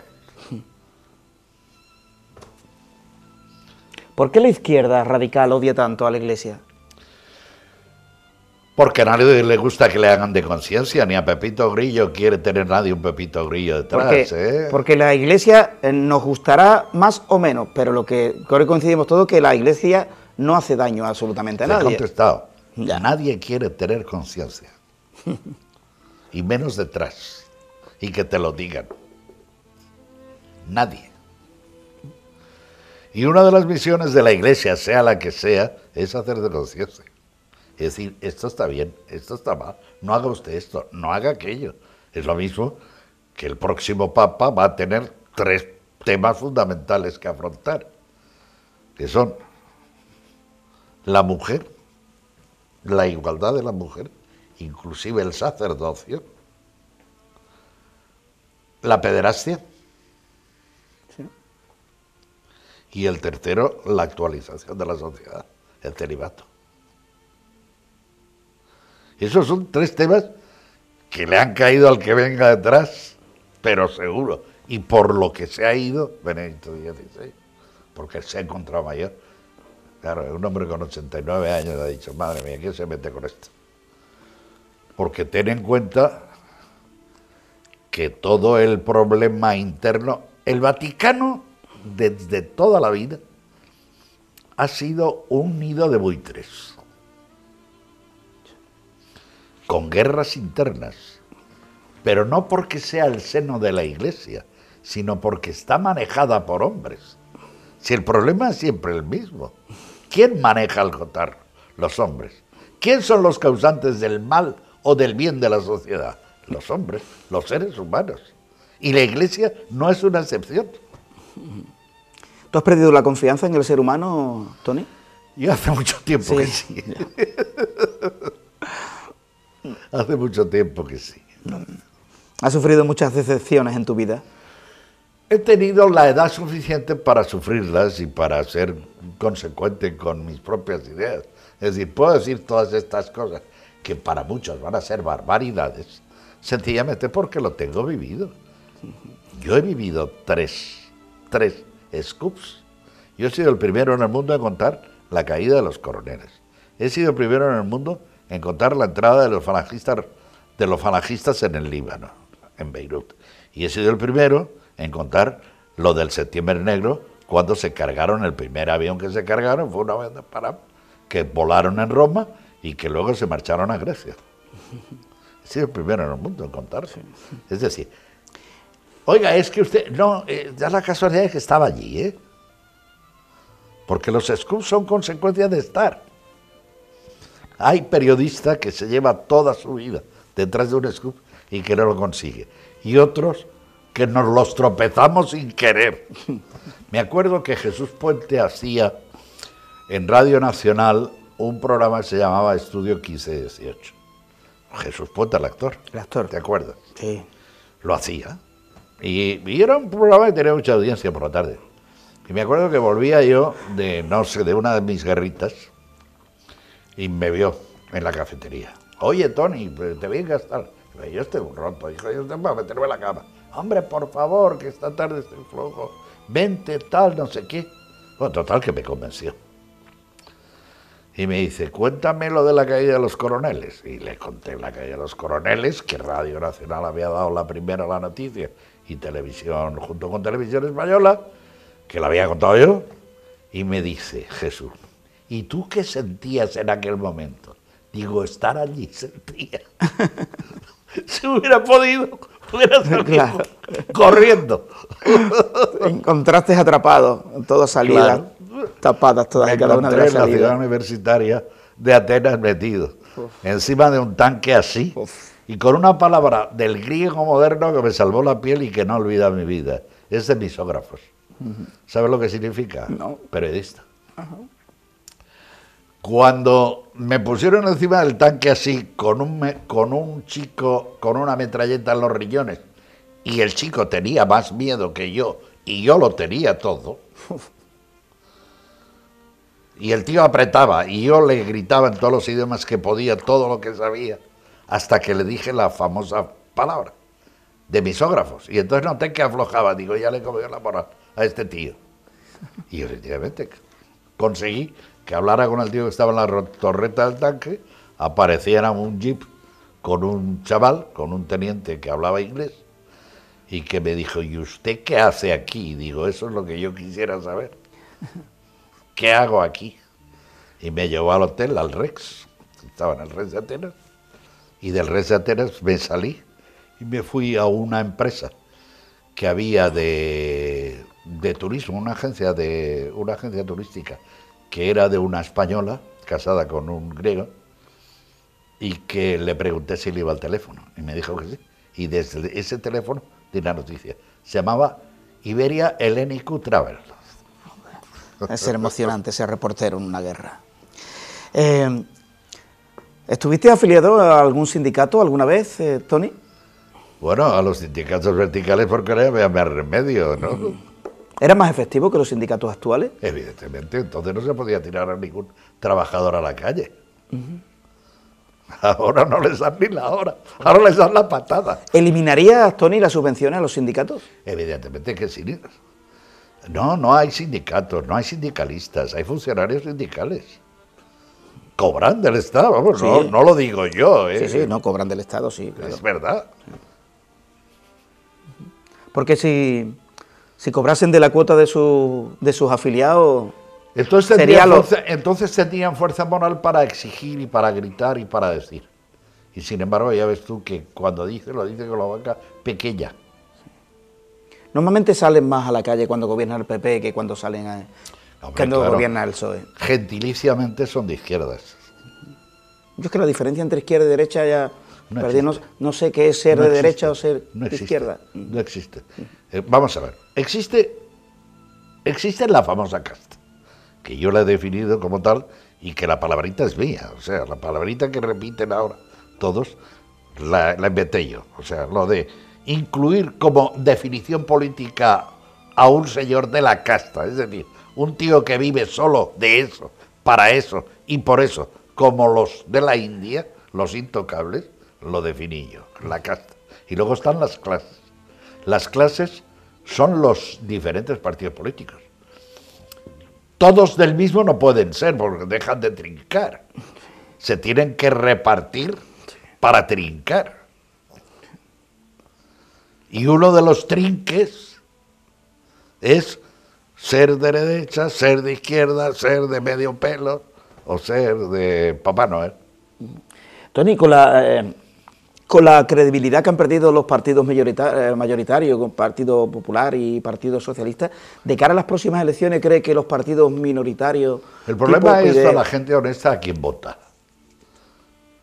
¿Por qué la izquierda radical odia tanto a la Iglesia? Porque a nadie le gusta que le hagan de conciencia, ni a Pepito Grillo quiere tener nadie un Pepito Grillo detrás. Porque la Iglesia nos gustará más o menos, pero lo que creo que coincidimos todos que la Iglesia no hace daño absolutamente a Te he nadie. contestado. Ya. Nadie quiere tener conciencia. Y menos detrás. Y que te lo digan. Nadie. Y una de las misiones de la Iglesia, sea la que sea, es hacer de conciencia. Es decir, esto está bien, esto está mal, no haga usted esto, no haga aquello. Es lo mismo que el próximo Papa va a tener 3 temas fundamentales que afrontar, que son la mujer, la igualdad de la mujer, inclusive el sacerdocio, la pederastia, Sí. y el tercero, la actualización de la sociedad, el celibato. Esos son 3 temas que le han caído al que venga detrás, pero seguro. Y por lo que se ha ido Benedicto XVI, porque se ha encontrado mayor. Claro, un hombre con 89 años ha dicho, madre mía, ¿quién se mete con esto? Porque ten en cuenta que todo el problema interno, el Vaticano desde toda la vida ha sido un nido de buitres, con guerras internas, pero no porque sea el seno de la Iglesia, sino porque está manejada por hombres. Si el problema es siempre el mismo, ¿quién maneja el cotarro? Los hombres. ¿Quién son los causantes del mal o del bien de la sociedad? Los hombres, los seres humanos. Y la Iglesia no es una excepción. ¿Tú has perdido la confianza en el ser humano, Tony? Yo hace mucho tiempo que sí. Hace mucho tiempo que sí. ¿Has sufrido muchas decepciones en tu vida? He tenido la edad suficiente para sufrirlas y para ser consecuente con mis propias ideas. Es decir, puedo decir todas estas cosas que para muchos van a ser barbaridades, sencillamente porque lo tengo vivido. Yo he vivido tres scoops. Yo he sido el primero en el mundo en contar la caída de los coroneles. He sido el primero en el mundo en contar la entrada de los falangistas en el Líbano, en Beirut. Y he sido el primero en contar lo del Septiembre Negro, cuando se cargaron el primer avión que se cargaron, fue un avión de Panamá, que volaron en Roma y que luego se marcharon a Grecia. He sido el primero en el mundo en contar. Es decir, oiga, es que usted, no, da la casualidad de que estaba allí, ¿eh? Porque los scoops son consecuencia de estar. Hay periodista que se lleva toda su vida detrás de un scoop y que no lo consigue. Y otros que nos los tropezamos sin querer. Me acuerdo que Jesús Puente hacía en Radio Nacional un programa que se llamaba Estudio 15-18. Jesús Puente, el actor. El actor. ¿Te acuerdas? Sí. Lo hacía. Y era un programa que tenía mucha audiencia por la tarde. Y me acuerdo que volvía yo de, no sé, de una de mis guerritas y me vio en la cafetería. Oye, Tony, te vengas tal. Yo estoy un roto, hijo, yo tengo para meterme en la cama. Hombre, por favor, que esta tarde estoy flojo. Vente, tal, no sé qué. Bueno, total, que me convenció. Y me dice, cuéntame lo de la caída de los coroneles. Y le conté la caída de los coroneles, que Radio Nacional había dado la primera la noticia, y Televisión, junto con Televisión Española, que la había contado yo. Y me dice, Jesús, ¿y tú qué sentías en aquel momento? Digo, estar allí sentía. Si hubiera podido, hubiera salido Claro. corriendo. Encontraste atrapado, todas salidas, tapadas todas y cada una de las en la ciudad salidas. universitaria de Atenas metido, encima de un tanque así, y con una palabra del griego moderno que me salvó la piel y que no olvida mi vida. Es de misógrafos. ¿Sabes lo que significa? No. Periodista. Cuando me pusieron encima del tanque así, con un chico con una metralleta en los riñones, y el chico tenía más miedo que yo, y yo lo tenía todo, y el tío apretaba, y yo le gritaba en todos los idiomas que podía, todo lo que sabía, hasta que le dije la famosa palabra de misógrafos, y entonces noté que aflojaba, digo, ya le comió la moral a este tío. Y efectivamente conseguí que hablara con el tío que estaba en la torreta del tanque, apareciera un jeep con un chaval, con un teniente que hablaba inglés, y que me dijo, ¿y usted qué hace aquí? Y digo, eso es lo que yo quisiera saber. ¿Qué hago aquí? Y me llevó al hotel, al Rex, estaba en el Rex de Atenas, y del Rex de Atenas me salí y me fui a una empresa que había de turismo, una agencia turística, que era de una española, casada con un griego, y que le pregunté si le iba al teléfono, y me dijo que sí. Y desde ese teléfono di una noticia. Se llamaba Iberia Hellenic Travel. Es ser emocionante ser reportero en una guerra. ¿Estuviste afiliado a algún sindicato alguna vez, Tony? Bueno, a los sindicatos verticales porque no había más remedio, ¿no? ¿Era más efectivo que los sindicatos actuales? Evidentemente, entonces no se podía tirar a ningún trabajador a la calle. Ahora no les dan ni la hora, ahora les dan la patada. ¿Eliminaría, Tony, las subvenciones a los sindicatos? Evidentemente que sí. No hay sindicatos, no hay sindicalistas, hay funcionarios sindicales. Cobran del Estado, vamos, Sí. no lo digo yo. Sí, no, cobran del Estado, sí. Claro. Es verdad. Porque si cobrasen de la cuota de sus afiliados, Entonces sería tenían fuerza moral para exigir y para gritar y para decir. Y sin embargo, ya ves tú que cuando lo dice con la boca pequeña. normalmente salen más a la calle cuando gobierna el PP que cuando Hombre, cuando claro. gobierna el PSOE. Gentiliciamente son de izquierdas. Yo es que la diferencia entre izquierda y derecha ya No perdí, existe. no sé qué es ser No de existe. derecha o ser No de existe. izquierda. No existe. Vamos a ver. Existe la famosa casta, que yo la he definido como tal y que la palabrita es mía. O sea, la palabrita que repiten ahora todos, la inventé yo. O sea, lo de incluir como definición política a un señor de la casta. Es decir, un tío que vive solo de eso, para eso y por eso, como los de la India, los intocables, lo definí yo, la casta. Y luego están las clases. Las clases son los diferentes partidos políticos. Todos del mismo no pueden ser, porque dejan de trincar. Se tienen que repartir para trincar. Y uno de los trinques es ser de derecha, ser de izquierda, ser de medio pelo o ser de Papá Noel. Tony, con la credibilidad que han perdido los partidos mayoritarios, con Partido Popular y Partido Socialista, de cara a las próximas elecciones, ¿cree que los partidos minoritarios... El problema es a la gente honesta a quien vota.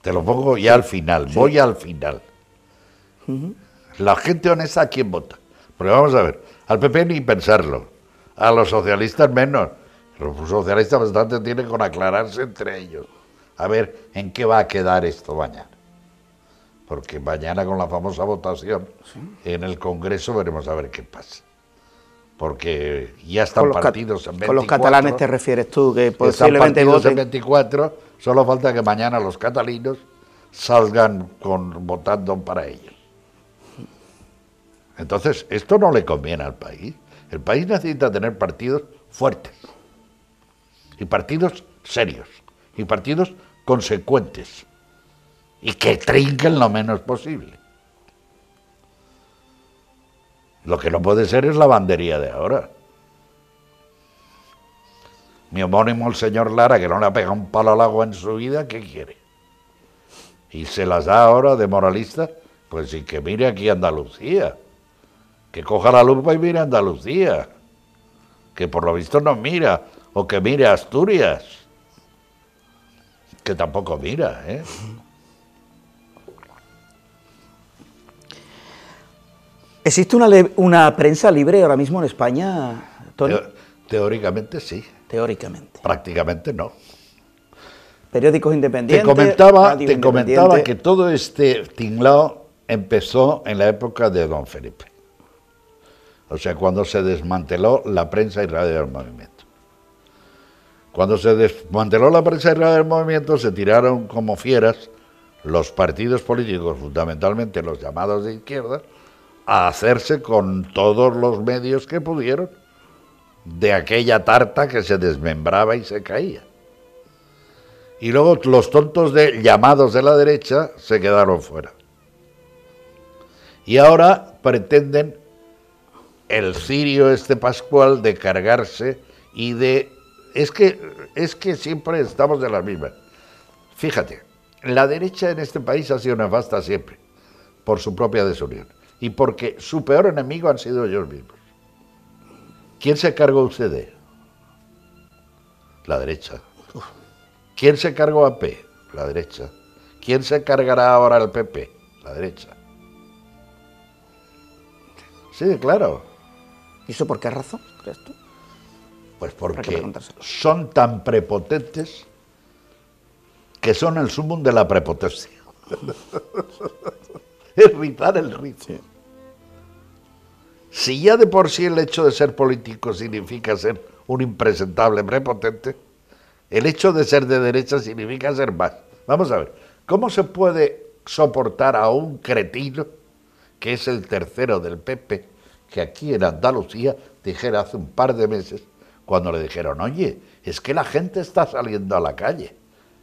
Te lo pongo ya al final, voy al final. La gente honesta a quien vota. Porque vamos a ver, al PP ni pensarlo, a los socialistas menos. Los socialistas bastante tienen con aclararse entre ellos. A ver en qué va a quedar esto mañana. Porque mañana con la famosa votación en el Congreso veremos a ver qué pasa. Porque ya están partidos en 24. Con los catalanes te refieres tú, que posiblemente voten. En 24, voten. Solo falta que mañana los catalanes salgan votando para ellos. Entonces, esto no le conviene al país. El país necesita tener partidos fuertes, y partidos serios, y partidos consecuentes, y que trinquen lo menos posible. Lo que no puede ser es la bandería de ahora. Mi homónimo, el señor Lara, que no le ha pegado un palo al agua en su vida, ¿qué quiere? Y se las da ahora de moralista, pues sí, que mire aquí Andalucía, que coja la lupa y mire Andalucía, que por lo visto no mira, o que mire Asturias, que tampoco mira, ¿eh? ¿Existe una prensa libre ahora mismo en España, Tony? Teóricamente sí. Teóricamente. Prácticamente no. Periódicos independientes. Te comentaba que todo este tinglao empezó en la época de don Felipe. O sea, cuando se desmanteló la prensa y radio del movimiento. Cuando se desmanteló la prensa y radio del movimiento, se tiraron como fieras los partidos políticos, fundamentalmente los llamados de izquierda, a hacerse con todos los medios que pudieron de aquella tarta que se desmembraba y se caía. Y luego los tontos llamados de la derecha se quedaron fuera. Y ahora pretenden el cirio pascual de cargarse y de... Es que siempre estamos de las mismas. Fíjate, la derecha en este país ha sido nefasta siempre, por su propia desunión. Y porque su peor enemigo han sido ellos mismos. ¿Quién se cargó UCD? La derecha. ¿Quién se cargó a P? La derecha. ¿Quién se cargará ahora al PP? La derecha. Sí, claro. ¿Y eso por qué razón, crees tú? Pues porque son tan prepotentes que son el sumum de la prepotencia. Es rizar el rizo. Sí. Si ya de por sí el hecho de ser político significa ser un impresentable prepotente, el hecho de ser de derecha significa ser más. Vamos a ver, ¿cómo se puede soportar a un cretino, que es el tercero del PP, que aquí en Andalucía dijera hace un par de meses, cuando le dijeron, oye, es que la gente está saliendo a la calle?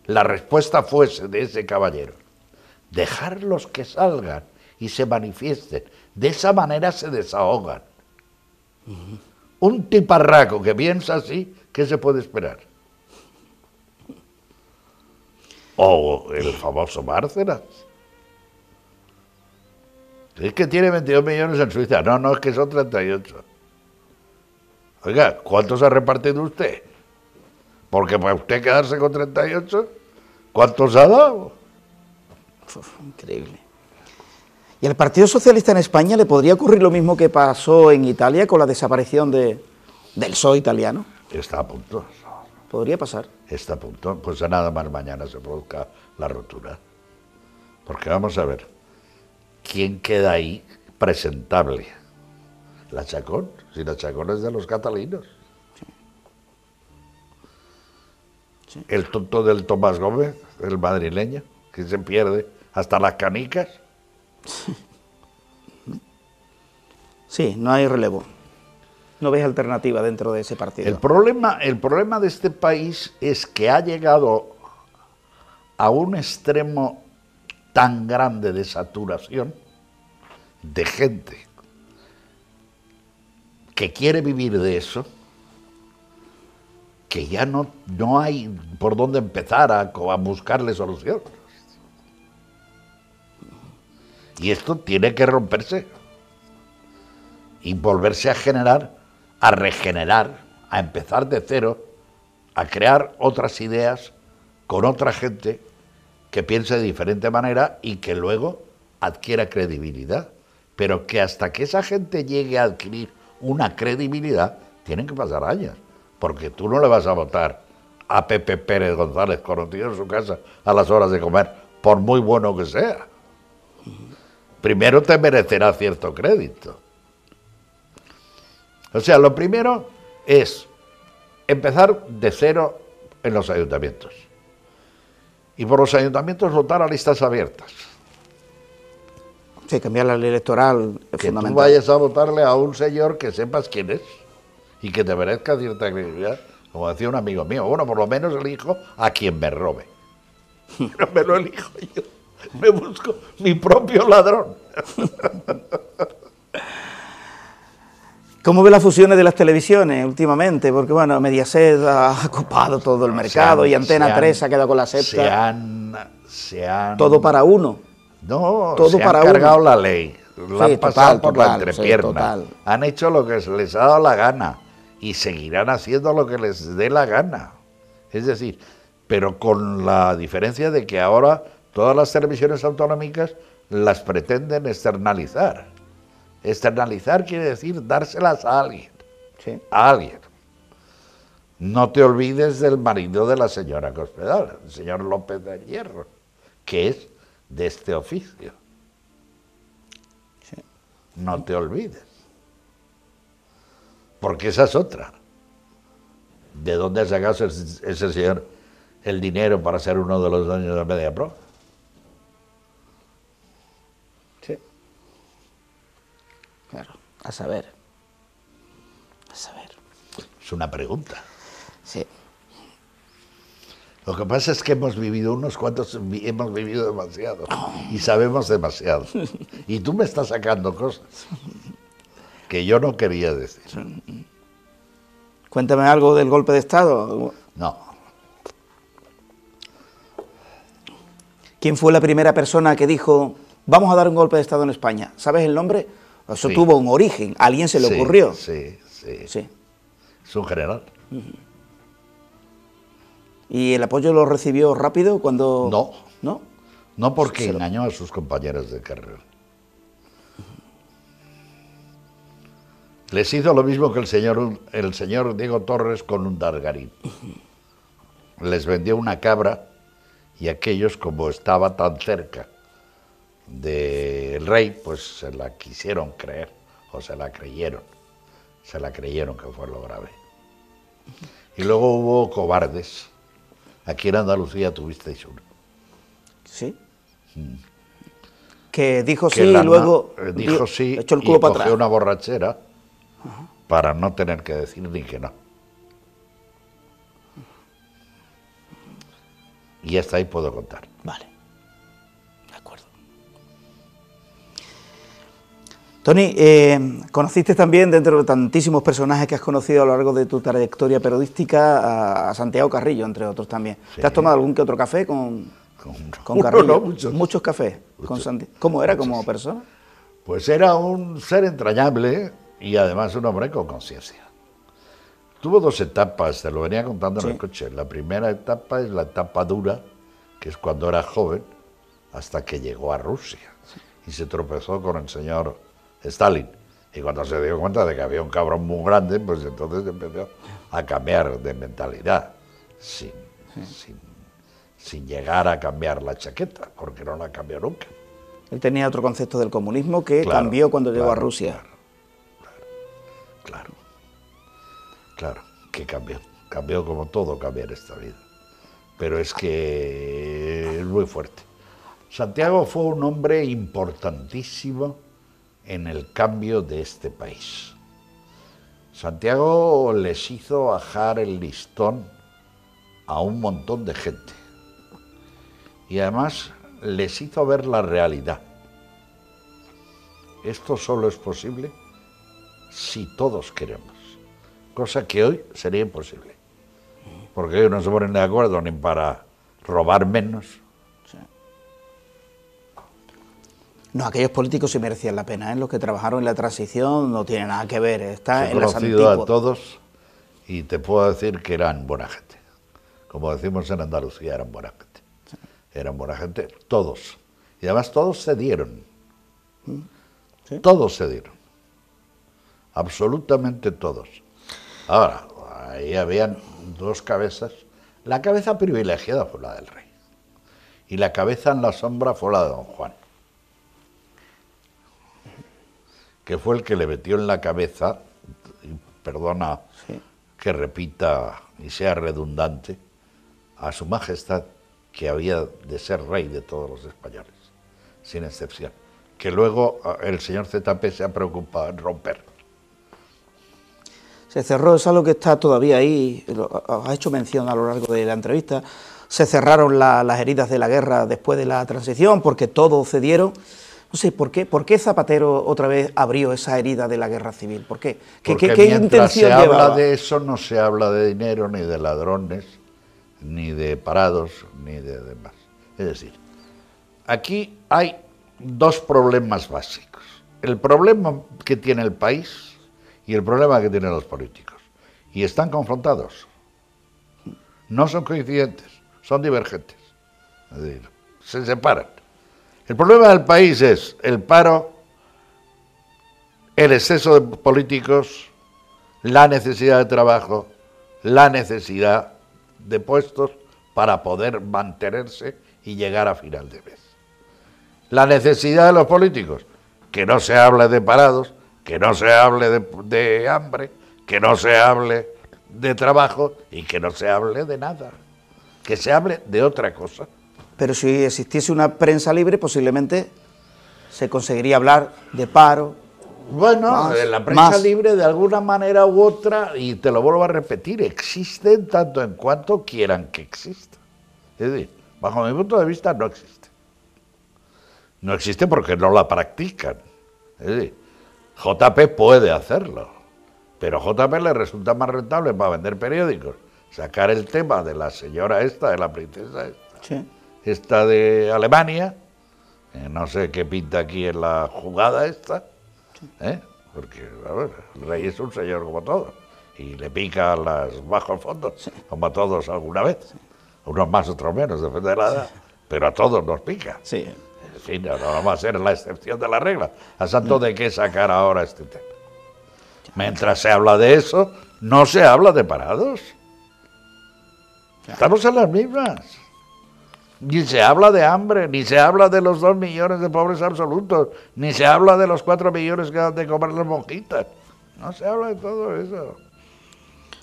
La respuesta fuese de ese caballero, dejarlos que salgan y se manifiesten, de esa manera se desahogan. Un tiparraco que piensa así, ¿qué se puede esperar? O el famoso Bárcenas. Es que tiene 22 millones en Suiza. No, es que son 38. Oiga, ¿cuántos ha repartido usted? Porque para usted quedarse con 38, ¿cuántos ha dado? Increíble. ¿Y al Partido Socialista en España le podría ocurrir lo mismo que pasó en Italia con la desaparición del PSOE italiano? Está a punto. ¿Podría pasar? Está a punto. Pues a nada más mañana se produzca la rotura. Porque vamos a ver, ¿quién queda ahí presentable? La Chacón. Si la Chacón es de los catalanes. Sí. Sí. El tonto del Tomás Gómez, el madrileño, que se pierde hasta las canicas. Sí, no hay relevo. No ves alternativa dentro de ese partido. El problema de este país es que ha llegado a un extremo tan grande de saturación de gente que quiere vivir de eso, que ya no hay por dónde empezar a buscarle solución. Y esto tiene que romperse y volverse a generar, a regenerar, a empezar de cero, a crear otras ideas con otra gente que piense de diferente manera y que luego adquiera credibilidad. Pero que hasta que esa gente llegue a adquirir una credibilidad, tienen que pasar años. Porque tú no le vas a votar a Pepe Pérez González conocido en su casa a las horas de comer, por muy bueno que sea. Primero te merecerá cierto crédito. O sea, lo primero es empezar de cero en los ayuntamientos. Y por los ayuntamientos votar a listas abiertas. Sí, cambiar la ley electoral es que fundamental. tú vayas a votarle a un señor que sepas quién es y que te merezca cierta credibilidad. Como decía un amigo mío, bueno, por lo menos elijo a quien me robe. No me lo elijo yo, me busco mi propio ladrón. ¿Cómo ve las fusiones de las televisiones últimamente? Porque, bueno, Mediaset ha ocupado todo el mercado y Antena 3 se ha quedado con la sexta. Se han todo para uno. No, todo se para han cargado uno. La ley, la han pasado por la entrepierna, han hecho lo que se les ha dado la gana y seguirán haciendo lo que les dé la gana. Es decir, pero con la diferencia de que ahora todas las televisiones autonómicas las pretenden externalizar. Externalizar quiere decir dárselas a alguien. Sí. A alguien. No te olvides del marido de la señora Cospedal, el señor López de Hierro, que es de este oficio. Sí. No te olvides. Porque esa es otra. ¿De dónde ha sacado ese señor el dinero para ser uno de los dueños de Mediapro? Sí. Claro, a saber. A saber. Es una pregunta. Sí. Lo que pasa es que hemos vivido unos cuantos, hemos vivido demasiado y sabemos demasiado. Y tú me estás sacando cosas que yo no quería decir. Cuéntame algo del golpe de Estado. No. ¿Quién fue la primera persona que dijo, vamos a dar un golpe de Estado en España? ¿Sabes el nombre? Eso Sí. tuvo un origen, a alguien se le ocurrió. Sí. Sí. Es un general. ¿Y el apoyo lo recibió rápido cuando...? No. ¿No? No porque engañó a sus compañeros de carrera. Les hizo lo mismo que el señor Diego Torres con un Dargarín. Les vendió una cabra y aquellos, como estaba tan cerca del rey, pues se la quisieron creer, o se la creyeron. Se la creyeron, que fue lo grave. Y luego hubo cobardes. Aquí en Andalucía tuvisteis uno. Sí. Que dijo Que sí y luego dijo sí echó el y culo para cogió atrás. una borrachera para no tener que decir ni que no. Y hasta ahí puedo contar. Vale. De acuerdo. Tony, conociste también, dentro de tantísimos personajes que has conocido a lo largo de tu trayectoria periodística, a Santiago Carrillo, entre otros también. Sí. ¿Te has tomado algún que otro café con Uno, Carrillo? no, muchos. Muchos cafés con Santiago. ¿Cómo era como persona? Pues era un ser entrañable y además un hombre con conciencia. Tuvo dos etapas, te lo venía contando en el coche. La primera etapa es la etapa dura, que es cuando era joven, hasta que llegó a Rusia y se tropezó con el señor Stalin. Y cuando se dio cuenta de que había un cabrón muy grande, pues entonces empezó a cambiar de mentalidad, sin llegar a cambiar la chaqueta, porque no la cambió nunca. Él tenía otro concepto del comunismo que cambió cuando llegó a Rusia. Claro, que cambió. Cambió como todo cambia en esta vida. Pero es que es muy fuerte. Santiago fue un hombre importantísimo en el cambio de este país. Santiago les hizo bajar el listón a un montón de gente y además les hizo ver la realidad. Esto solo es posible si todos queremos, cosa que hoy sería imposible, porque hoy no se ponen de acuerdo ni para robar menos. Sí. No, aquellos políticos sí merecían la pena, ¿eh? Los que trabajaron en la transición no tiene nada que ver, está en las He conocido antípodas. a todos y te puedo decir que eran buena gente. Como decimos en Andalucía, eran buena gente. Sí. Eran buena gente, todos. Y además todos cedieron. ¿Sí? Todos cedieron. Absolutamente todos. Ahora, ahí habían dos cabezas. La cabeza privilegiada fue la del rey. Y la cabeza en la sombra fue la de don Juan, que fue el que le metió en la cabeza, y perdona sí, que repita y sea redundante, a su majestad que había de ser rey de todos los españoles, sin excepción, que luego el señor ZP se ha preocupado en romper. Se cerró, es algo que está todavía ahí, os ha hecho mención a lo largo de la entrevista, se cerraron las heridas de la guerra después de la transición, porque todos cedieron. No sé, ¿por qué Zapatero otra vez abrió esa herida de la guerra civil? ¿Por qué? Porque ¿Qué mientras intención se llevaba? habla de eso, no se habla de dinero, ni de ladrones, ni de parados, ni de demás. Es decir, aquí hay dos problemas básicos. El problema que tiene el país y el problema que tienen los políticos. Y están confrontados. No son coincidentes, son divergentes. Es decir, se separan. El problema del país es el paro, el exceso de políticos, la necesidad de trabajo, la necesidad de puestos para poder mantenerse y llegar a final de mes. La necesidad de los políticos, que no se hable de parados, que no se hable de hambre, que no se hable de trabajo y que no se hable de nada, que se hable de otra cosa. Pero si existiese una prensa libre, posiblemente se conseguiría hablar de paro. Bueno, la prensa libre de alguna manera u otra, y te lo vuelvo a repetir, existe en tanto en cuanto quieran que exista. Es decir, bajo mi punto de vista no existe. No existe porque no la practican. Es decir, JP puede hacerlo, pero a JP le resulta más rentable para vender periódicos sacar el tema de la señora esta, de la princesa esta, sí, esta de Alemania, no sé qué pinta aquí en la jugada esta, porque a ver, el rey es un señor como todos y le pica las bajos fondos, sí, como a todos alguna vez, sí, unos más, otros menos, depende de la edad, sí, pero a todos nos pica. Sí. En fin, no vamos a ser la excepción de la regla. ¿A santo de qué sacar ahora este tema? Mientras se habla de eso, no se habla de parados. Estamos en las mismas. Ni se habla de hambre, ni se habla de los 2 millones de pobres absolutos, ni se habla de los 4 millones que dan de comer las monjitas. No se habla de todo eso.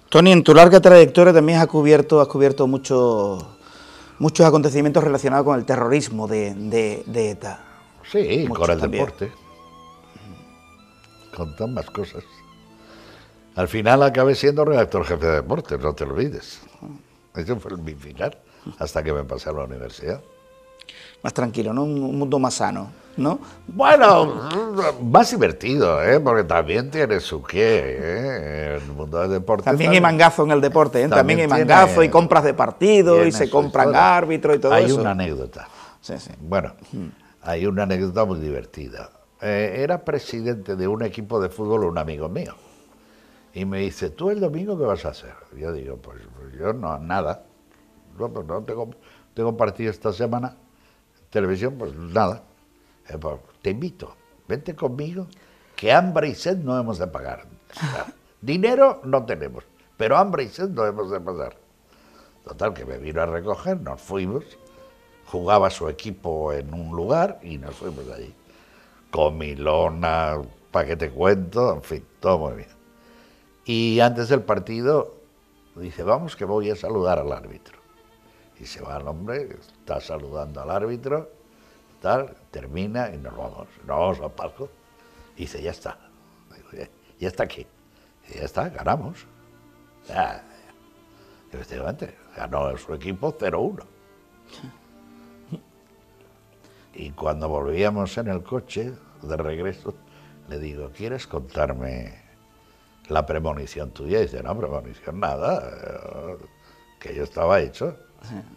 Tony, en tu larga trayectoria también has cubierto muchos acontecimientos relacionados con el terrorismo de ETA. Sí, muchos con el también. Deporte. Con tantas cosas. Al final acabé siendo redactor jefe de deportes, no te olvides. Eso fue mi final, hasta que me pasé a la universidad. Más tranquilo, ¿no? Un mundo más sano, ¿no? Bueno, más divertido, porque también tiene su qué, el mundo del deporte. También hay mangazo en el deporte, también hay mangazo y compras de partidos y se compran árbitros y todo eso. Hay una anécdota. Sí, sí. Bueno, hay una anécdota muy divertida. Era presidente de un equipo de fútbol un amigo mío. Y me dice, ¿tú el domingo qué vas a hacer? Y yo digo, pues yo no, nada. No, pues no tengo partido esta semana. Televisión, pues nada. Pues, te invito, vente conmigo, que hambre y sed no hemos de pagar. O sea, dinero no tenemos, pero hambre y sed no hemos de pagar. Total, que me vino a recoger, nos fuimos, jugaba su equipo en un lugar y nos fuimos de allí. Comilona, para que te cuento, en fin, todo muy bien. Y antes del partido dice, vamos que voy a saludar al árbitro. Y se va el hombre, está saludando al árbitro tal, termina y nos vamos al palco. Y dice, ya está. Digo, ya está aquí. Y ya está, ganamos. Ya. Y efectivamente, ganó su equipo 0-1. Y cuando volvíamos en el coche, de regreso, le digo, ¿quieres contarme la premonición tuya? Y dice, no, premonición nada, que yo estaba hecho,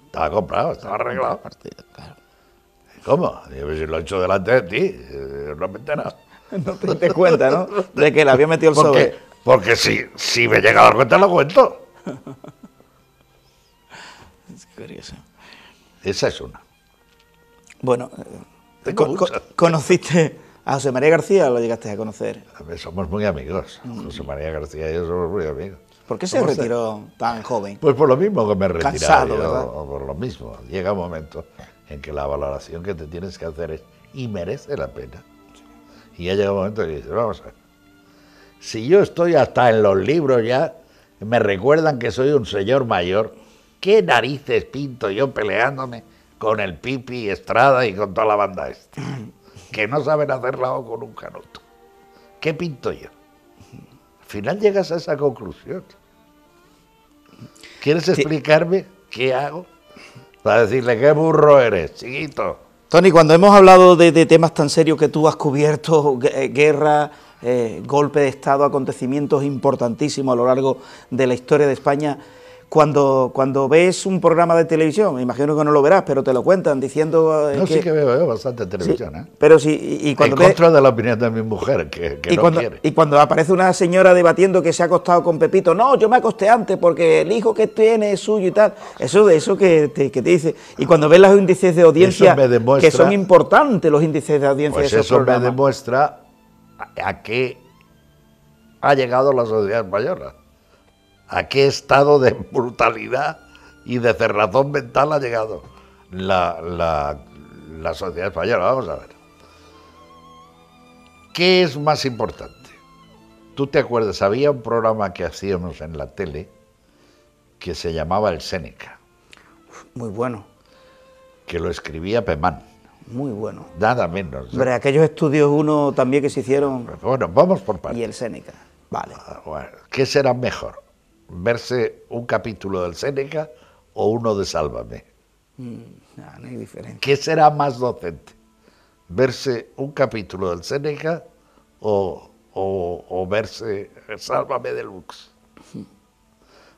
estaba comprado, estaba arreglado. Claro. ¿Cómo? Digo, si lo he hecho delante de ti, no me he enterado. No te diste cuenta, ¿no? De que le había metido el sobre. Porque si me llega a dar cuenta, lo cuento. Es curioso. Esa es una. Bueno, Tengo muchas. ¿conociste a José María García o lo llegaste a conocer? A ver, somos muy amigos. José María García y yo somos muy amigos. ¿Por qué se retiró tan joven? Pues por lo mismo que me he retirado. Cansado, yo, ¿verdad? o por lo mismo. Llega un momento en que la valoración que te tienes que hacer es, y merece la pena. Y ya llega un momento que dices, vamos a ver, si yo estoy hasta en los libros ya, me recuerdan que soy un señor mayor, ¿qué narices pinto yo peleándome con el Pipi, Estrada y con toda la banda esta? Que no saben hacerla o con un canuto. ¿Qué pinto yo? Al final llegas a esa conclusión. ¿Quieres explicarme qué hago? Para decirle, qué burro eres, chiquito. Tony, cuando hemos hablado de temas tan serios que tú has cubierto, guerra, golpe de Estado, acontecimientos importantísimos a lo largo de la historia de España, cuando ves un programa de televisión, me imagino que no lo verás, pero te lo cuentan diciendo... Sí que veo yo bastante televisión, sí, ¿eh? Pero sí, y cuando en contra de la opinión de mi mujer, que no quiere. Y cuando aparece una señora debatiendo que se ha acostado con Pepito, no, yo me acosté antes porque el hijo que tiene es suyo y tal, eso que te dice. Y cuando ves los índices de audiencia, que son importantes los índices de audiencia pues de esos eso programas. me demuestra a qué ha llegado la sociedad española, a qué estado de brutalidad y de cerrazón mental ha llegado la sociedad española. Vamos a ver. ¿Qué es más importante? ¿Tú te acuerdas? Había un programa que hacíamos en la tele que se llamaba El Séneca. Muy bueno. Que lo escribía Pemán. Muy bueno. Nada menos. Hombre, aquellos estudios uno también que se hicieron... Bueno, vamos por partes. Y El Séneca. Vale. Bueno, ¿qué será mejor? ¿Verse un capítulo del Séneca o uno de Sálvame? No hay diferencia. ¿Qué será más docente? ¿Verse un capítulo del Séneca o verse Sálvame Deluxe?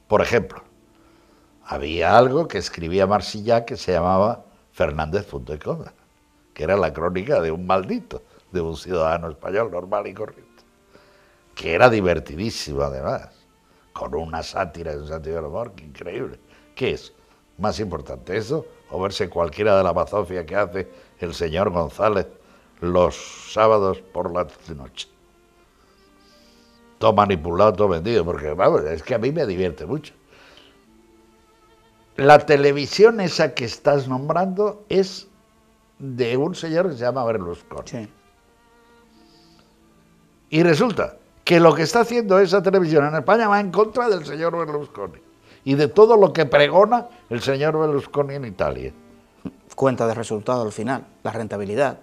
Por ejemplo, había algo que escribía Marsillac que se llamaba Fernández Punto y Coma, que era la crónica de un maldito, de un ciudadano español normal y corriente, que era divertidísimo además, con una sátira y un sentido del humor increíble. ¿Qué es más importante, eso o verse cualquiera de la bazofia que hace el señor González los sábados por la noche? Todo manipulado, todo vendido, porque vamos, es que a mí me divierte mucho. La televisión esa que estás nombrando es de un señor que se llama Berlusconi. Sí. Y resulta que lo que está haciendo esa televisión en España va en contra del señor Berlusconi y de todo lo que pregona el señor Berlusconi en Italia. Cuenta de resultados al final, la rentabilidad.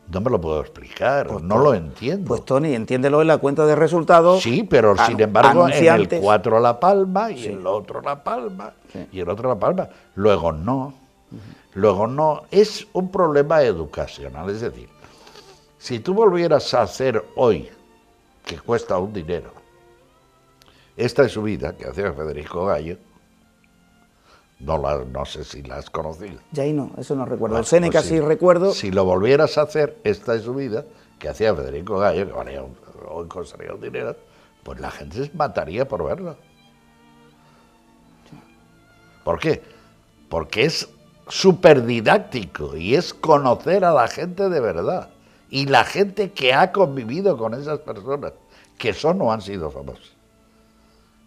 No me lo puedo explicar, Pues no lo entiendo. Pues Tony, entiéndelo en la cuenta de resultados. Sí, pero sin embargo en el anunciantes. 4 La Palma y Sí. el otro La Palma Sí. y el otro La Palma. Luego no. Luego no. Es un problema educacional. Es decir, si tú volvieras a hacer hoy, que cuesta un dinero, Esta es su vida, que hacía Federico Gallo, no sé si la has conocido. Ya ahí no, eso no recuerdo. Bueno, El Séneca pues sí recuerdo. Si lo volvieras a hacer, Esta es su vida, que hacía Federico Gallo, que valía hoy costaría un dinero, pues la gente se mataría por verlo. ¿Por qué? Porque es súper didáctico y es conocer a la gente de verdad. Y la gente que ha convivido con esas personas, que son o han sido famosas.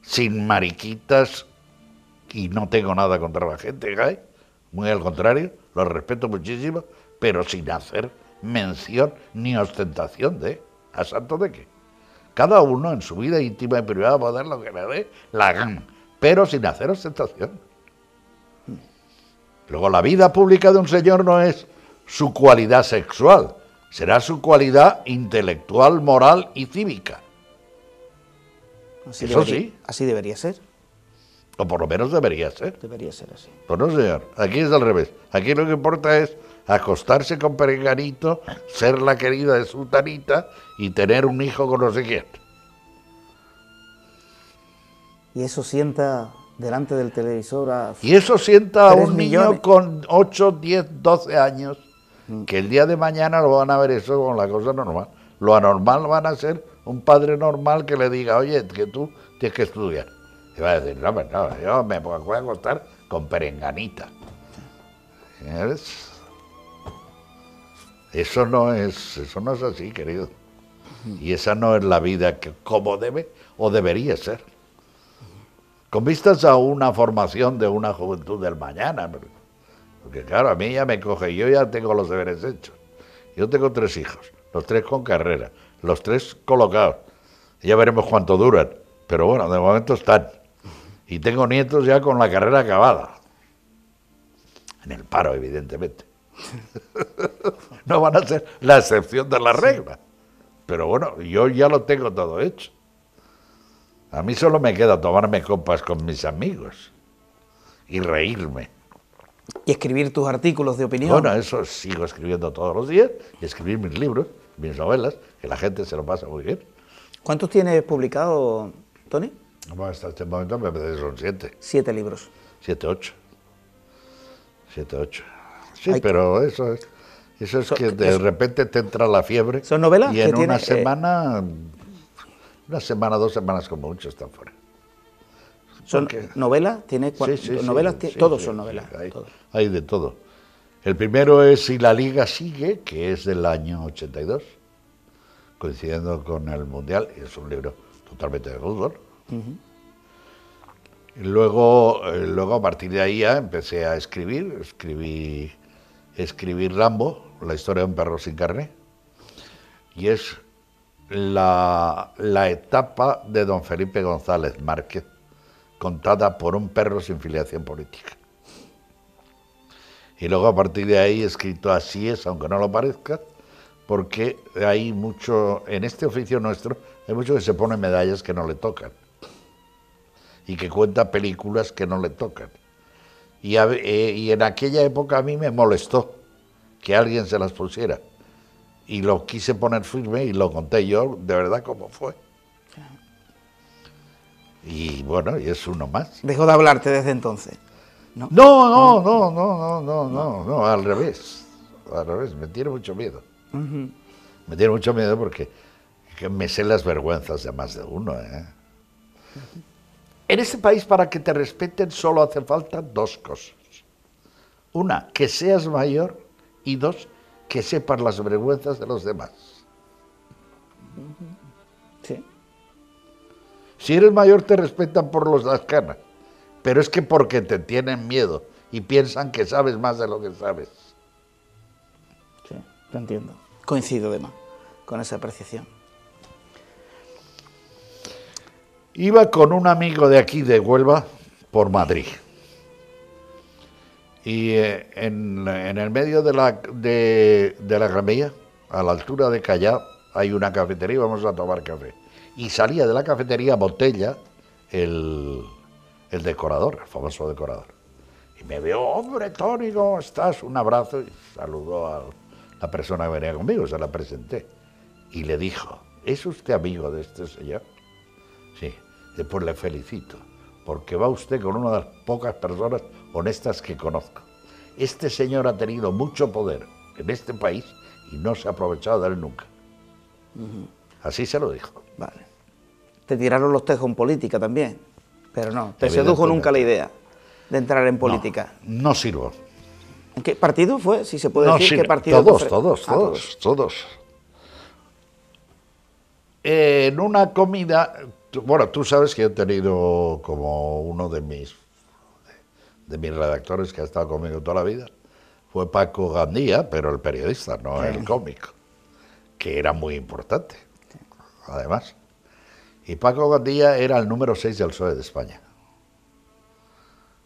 Sin mariquitas, y no tengo nada contra la gente que hay, muy al contrario, los respeto muchísimo, pero sin hacer mención ni ostentación de, ¿a santo de qué? Cada uno en su vida íntima y privada puede hacer lo que le dé la gana, pero sin hacer ostentación. Luego, la vida pública de un señor no es su cualidad sexual, será su cualidad intelectual, moral y cívica. Eso sí. Así debería ser. O por lo menos debería ser. Debería ser así. Pues no, señor. Aquí es al revés. Aquí lo que importa es acostarse con Perenganito, ser la querida de Sultanita y tener un hijo con no sé quién. Y eso sienta delante del televisor a... Y eso sienta a un niño millones. con 8, 10, 12 años, que el día de mañana lo van a ver eso como la cosa normal. Lo anormal van a ser un padre normal que le diga, oye, que tú tienes que estudiar. Y va a decir, no, pues no, yo me voy a acostar con Perenganita. ¿Señores? Eso no es así, querido. Y esa no es la vida que como debe o debería ser. Con vistas a una formación de una juventud del mañana. Porque claro, a mí ya me coge, yo ya tengo los deberes hechos. Yo tengo 3 hijos, los 3 con carrera, los 3 colocados. Ya veremos cuánto duran, pero bueno, de momento están. Y tengo nietos ya con la carrera acabada. En el paro, evidentemente. No van a ser la excepción de la regla. Pero bueno, yo ya lo tengo todo hecho. A mí solo me queda tomarme copas con mis amigos y reírme. Y escribir tus artículos de opinión. Bueno, eso sigo escribiendo todos los días, y escribir mis libros, mis novelas, que la gente se lo pasa muy bien. ¿Cuántos tienes publicados, Tony? Bueno, hasta este momento me parece que son 7. 7 libros. 7, 8. 7, 8. Sí, pero eso es que de repente te entra la fiebre. ¿Son novelas? Y en una semana, 2 semanas como mucho están fuera. ¿Son novelas? ¿Tiene novelas? Sí, todos son novelas. Hay de todo. El primero es Si la Liga sigue, que es del año 82, coincidiendo con el Mundial, y es un libro totalmente de fútbol. Y luego a partir de ahí ya empecé a escribí Rambo, la historia de un perro sin carné, y es la etapa de don Felipe González Márquez, contada por un perro sin filiación política. Y luego a partir de ahí he escrito Así es, aunque no lo parezca, porque hay mucho, en este oficio nuestro, hay mucho que se pone medallas que no le tocan y que cuenta películas que no le tocan. Y en aquella época a mí me molestó que alguien se las pusiera. Y lo quise poner firme y lo conté yo de verdad como fue. Y bueno, y es uno más. ¿Dejó de hablarte desde entonces? No, al revés. Al revés, me tiene mucho miedo. Me tiene mucho miedo porque me sé las vergüenzas de más de uno. En este país, para que te respeten, solo hace falta 2 cosas. Una, que seas mayor, y 2, que sepas las vergüenzas de los demás. Sí. Si eres mayor te respetan por las canas, pero es que porque te tienen miedo y piensan que sabes más de lo que sabes. Sí, lo entiendo. Coincido además con esa apreciación. Iba con un amigo de aquí, de Huelva, por Madrid. Y en el medio de la Gran Vía, a la altura de Callao, hay una cafetería y vamos a tomar café. Y salía de la cafetería Botella, el decorador, el famoso decorador. Y me vio, hombre, Tony, ¿cómo estás? Un abrazo y saludó a la persona que venía conmigo, se la presenté. Y le dijo, ¿es usted amigo de este señor? Sí. Después le felicito, porque va usted con una de las pocas personas honestas que conozco. Este señor ha tenido mucho poder en este país y no se ha aprovechado de él nunca. Así se lo dijo. Vale. Te tiraron los tejos en política también, pero no, te sedujo nunca la idea de entrar en política. No sirvo. ¿En qué partido fue? Si se puede decir, ¿qué partido? Todos. En una comida, bueno, tú sabes que he tenido como uno de mis redactores que ha estado conmigo toda la vida, fue Paco Gandía, pero el periodista, no el cómico, que era muy importante, además. Y Paco Gandía era el número 6 del PSOE de España.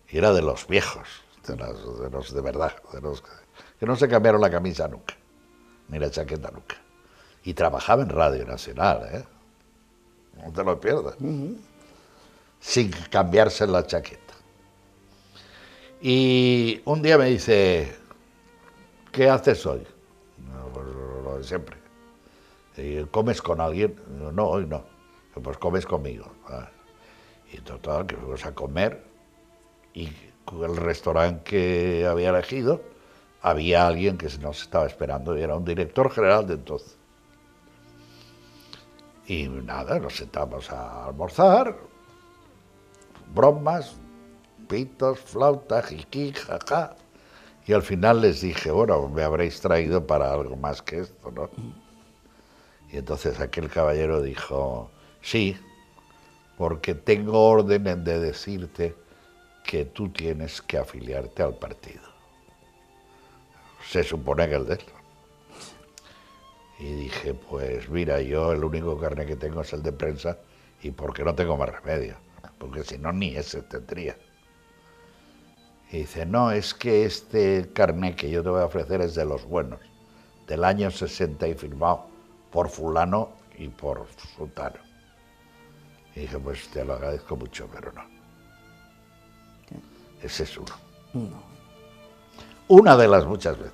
Y era de los viejos. de los de verdad, de los que no se cambiaron la camisa nunca, ni la chaqueta nunca. Y trabajaba en Radio Nacional, ¿eh? No te lo pierdas. Sin cambiarse la chaqueta. Y un día me dice, ¿qué haces hoy? No, pues lo de siempre. Y, ¿comes con alguien? No, hoy no. Pues comes conmigo. Y total, que fuimos a comer y el restaurante que había elegido había alguien que nos estaba esperando y era un director general de entonces. Y nada, nos sentamos a almorzar, bromas, pitos, flauta, jiqui, jaja. Y al final les dije, bueno, me habréis traído para algo más que esto, ¿no? Y entonces aquel caballero dijo, sí, porque tengo órdenes de decirte que tú tienes que afiliarte al partido. Se supone que el de él. Y dije, pues mira, yo el único carnet que tengo es el de prensa y porque no tengo más remedio, porque si no ni ese tendría. Y dice, no, es que este carnet que yo te voy a ofrecer es de los buenos, del año 60 y firmado por fulano y por sultano. Y dije, pues te lo agradezco mucho, pero no. Ese es uno. No. Una de las muchas veces.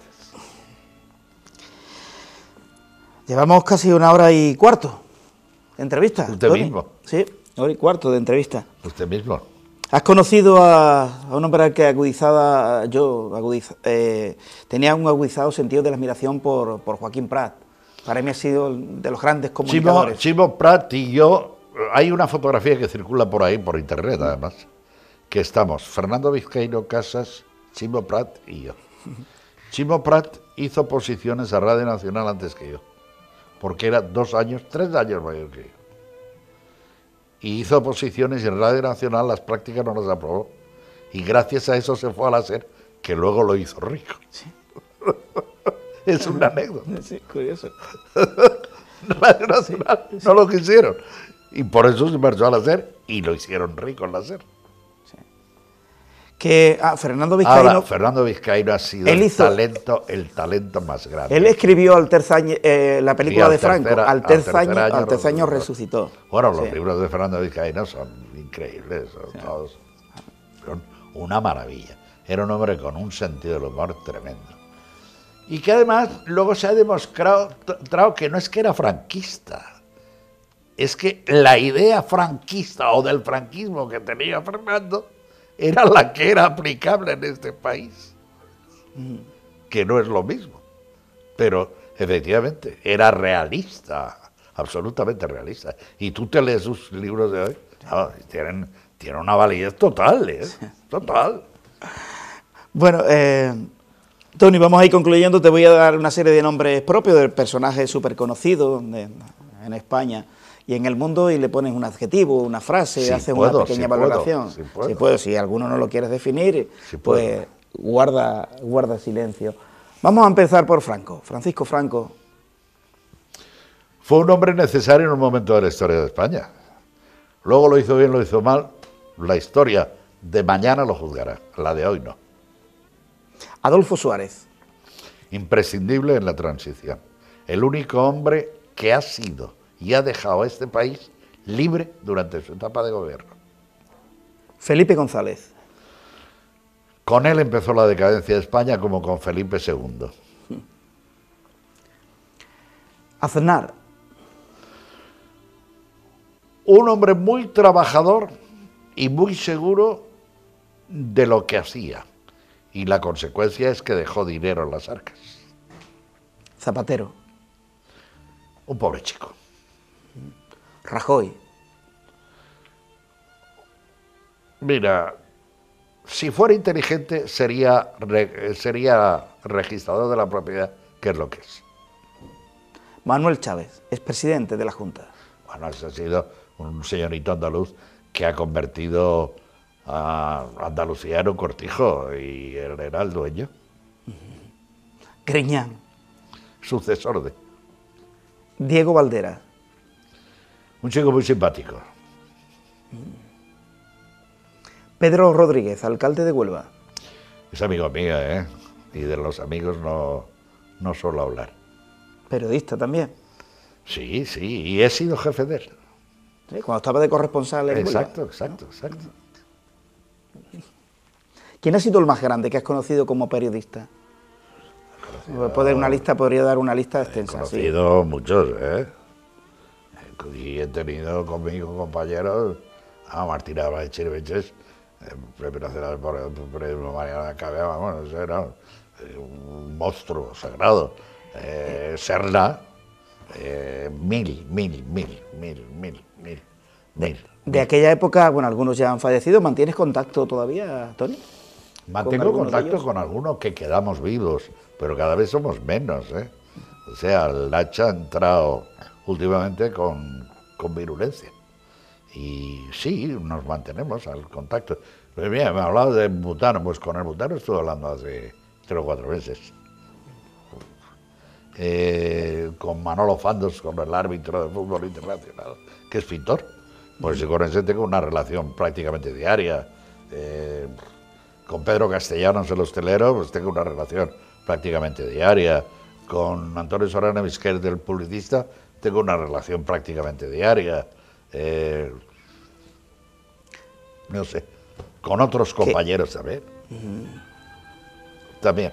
Llevamos casi 1 hora y cuarto de entrevista. ¿Usted Tony. mismo? Sí, 1 hora y cuarto de entrevista. Usted mismo. Has conocido a un hombre al que tenía un agudizado sentido de la admiración por Joaquín Prat. Para mí ha sido de los grandes comunicadores. Chimo Prat y yo, hay una fotografía que circula por ahí, por internet además, que estamos Fernando Vizcaíno Casas, Chimo Prat y yo. Chimo Prat hizo posiciones a Radio Nacional antes que yo, porque era 3 años mayor que yo. Y hizo posiciones y en Radio Nacional las prácticas no las aprobó. Y gracias a eso se fue a la SER, que luego lo hizo rico. Sí. Es una anécdota. Sí, curioso. Radio Nacional no lo quisieron. Y por eso se marchó a la SER y lo hicieron rico en la SER. Fernando Vizcaíno... Ahora, Fernando Vizcaíno ha sido el talento más grande. Él escribió la película de Franco, al tercer año resucitó. Bueno, los libros de Fernando Vizcaíno son increíbles, son una maravilla. Era un hombre con un sentido del humor tremendo. Y que además luego se ha demostrado que no es que era franquista, es que la idea franquista o del franquismo que tenía Fernando era la que era aplicable en este país, que no es lo mismo, pero efectivamente era realista, absolutamente realista. Y tú te lees sus libros de hoy, tienen una validez total, total. Bueno, Tony, vamos a ir concluyendo. Te voy a dar una serie de nombres propios del personaje súper conocido en España y en el mundo, y le pones un adjetivo, una frase, haces una pequeña valoración. Si puedo, si alguno no lo quieres definir, pues guarda silencio. Vamos a empezar por Franco, Francisco Franco. Fue un hombre necesario en un momento de la historia de España. Luego lo hizo bien, lo hizo mal. La historia de mañana lo juzgará, la de hoy no. Adolfo Suárez. Imprescindible en la transición. El único hombre que ha sido y ha dejado a este país libre durante su etapa de gobierno. Felipe González. Con él empezó la decadencia de España, como con Felipe II. Aznar. Un hombre muy trabajador y muy seguro de lo que hacía. Y la consecuencia es que dejó dinero en las arcas. Zapatero. Un pobre chico. Rajoy. Mira, si fuera inteligente sería registrador de la propiedad, que es lo que es. Manuel Chávez, expresidente de la Junta. Bueno, ese ha sido un señorito andaluz que ha convertido a Andalucía en un cortijo y él era el dueño. Griñán. Sucesor de. Diego Valderas. Un chico muy simpático. Pedro Rodríguez, alcalde de Huelva. Es amigo mío, ¿eh? Y de los amigos no suelo hablar. Periodista también. Sí, sí, y he sido jefe de él. Sí, cuando estaba de corresponsal en Huelva. Exacto. ¿Quién ha sido el más grande que has conocido como periodista? Podría dar una lista extensa. He conocido muchos, ¿eh? Y he tenido conmigo compañeros a Martín Álvarez Chirveches, Premio Nacional por Periodismo Mariana Cabea, vamos, ese era un monstruo sagrado. Serna, mil. De aquella época, bueno, algunos ya han fallecido. ¿Mantienes contacto todavía, Tony? Mantengo contacto con algunos que quedamos vivos, pero cada vez somos menos, ¿eh? O sea, el hacha ha entrado últimamente con virulencia. Y sí, nos mantenemos al contacto. Pues mira, me ha hablado de butano, pues con el butano estuve hablando hace 3 o 4 meses. Con Manolo Fandos, con el árbitro de fútbol internacional, que es pintor. Pues con ese tengo una relación prácticamente diaria. Con Pedro Castellanos, el hostelero, pues tengo una relación prácticamente diaria. Con Antonio Sorana Misquer, del publicista, tengo una relación prácticamente diaria. No sé, con otros compañeros también. También.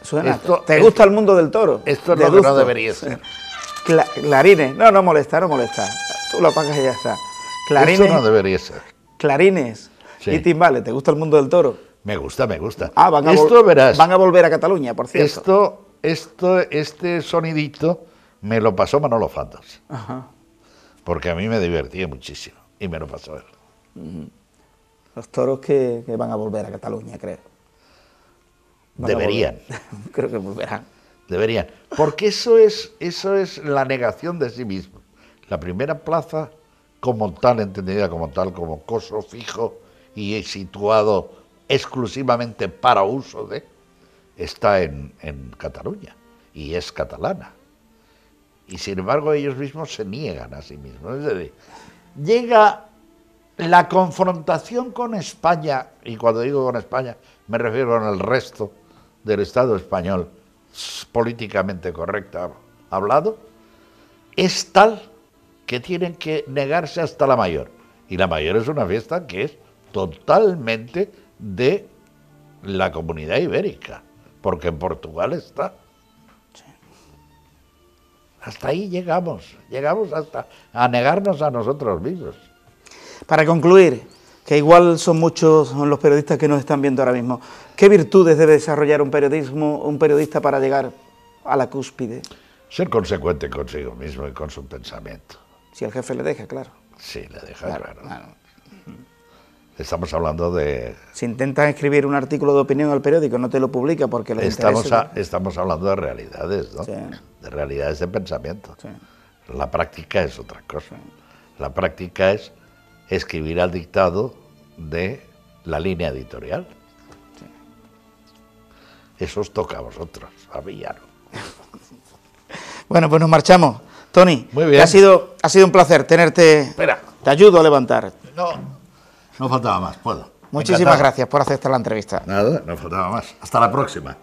Suena. ¿Te gusta el mundo del toro? Esto es lo que no debería ser. Clarines. No molesta. Tú lo apagas y ya está. Clarines. Esto no debería ser. Clarines. Sí. Y timbales. ¿Te gusta el mundo del toro? Me gusta. Verás. Van a volver a Cataluña, por cierto. Este sonidito me lo pasó Manolo Fandos. Ajá. Porque a mí me divertía muchísimo. Y me lo pasó él. Los toros que van a volver a Cataluña, creo. Deberían. Creo que volverán. Deberían. Porque eso es la negación de sí mismo. La primera plaza, como tal, entendida como tal, como coso fijo y situado exclusivamente para uso de, está en Cataluña y es catalana. Y sin embargo ellos mismos se niegan a sí mismos. Es decir, llega la confrontación con España, y cuando digo con España me refiero con el resto del Estado español, políticamente correcta hablado, es tal que tienen que negarse hasta la Mayor. Y la Mayor es una fiesta que es totalmente de la Comunidad Ibérica, porque en Portugal está. Sí. Hasta ahí llegamos hasta a negarnos a nosotros mismos. Para concluir, que igual son muchos los periodistas que nos están viendo ahora mismo, ¿qué virtudes debe desarrollar un periodista para llegar a la cúspide? Ser consecuente consigo mismo y con su pensamiento. Si el jefe le deja, claro. Sí, le deja, claro. Estamos hablando de... Si intentas escribir un artículo de opinión al periódico, no te lo publica porque les interesa... Estamos hablando de realidades, ¿no? Sí. De realidades de pensamiento. Sí. La práctica es otra cosa. Sí. La práctica es escribir al dictado de la línea editorial. Sí. Eso os toca a vosotros, a mí ya no. Bueno, pues nos marchamos. Tony, muy bien. Ha sido un placer tenerte. Espera. Te ayudo a levantar. No faltaba más, puedo. Muchísimas gracias por aceptar la entrevista. Nada, no faltaba más. Hasta la próxima.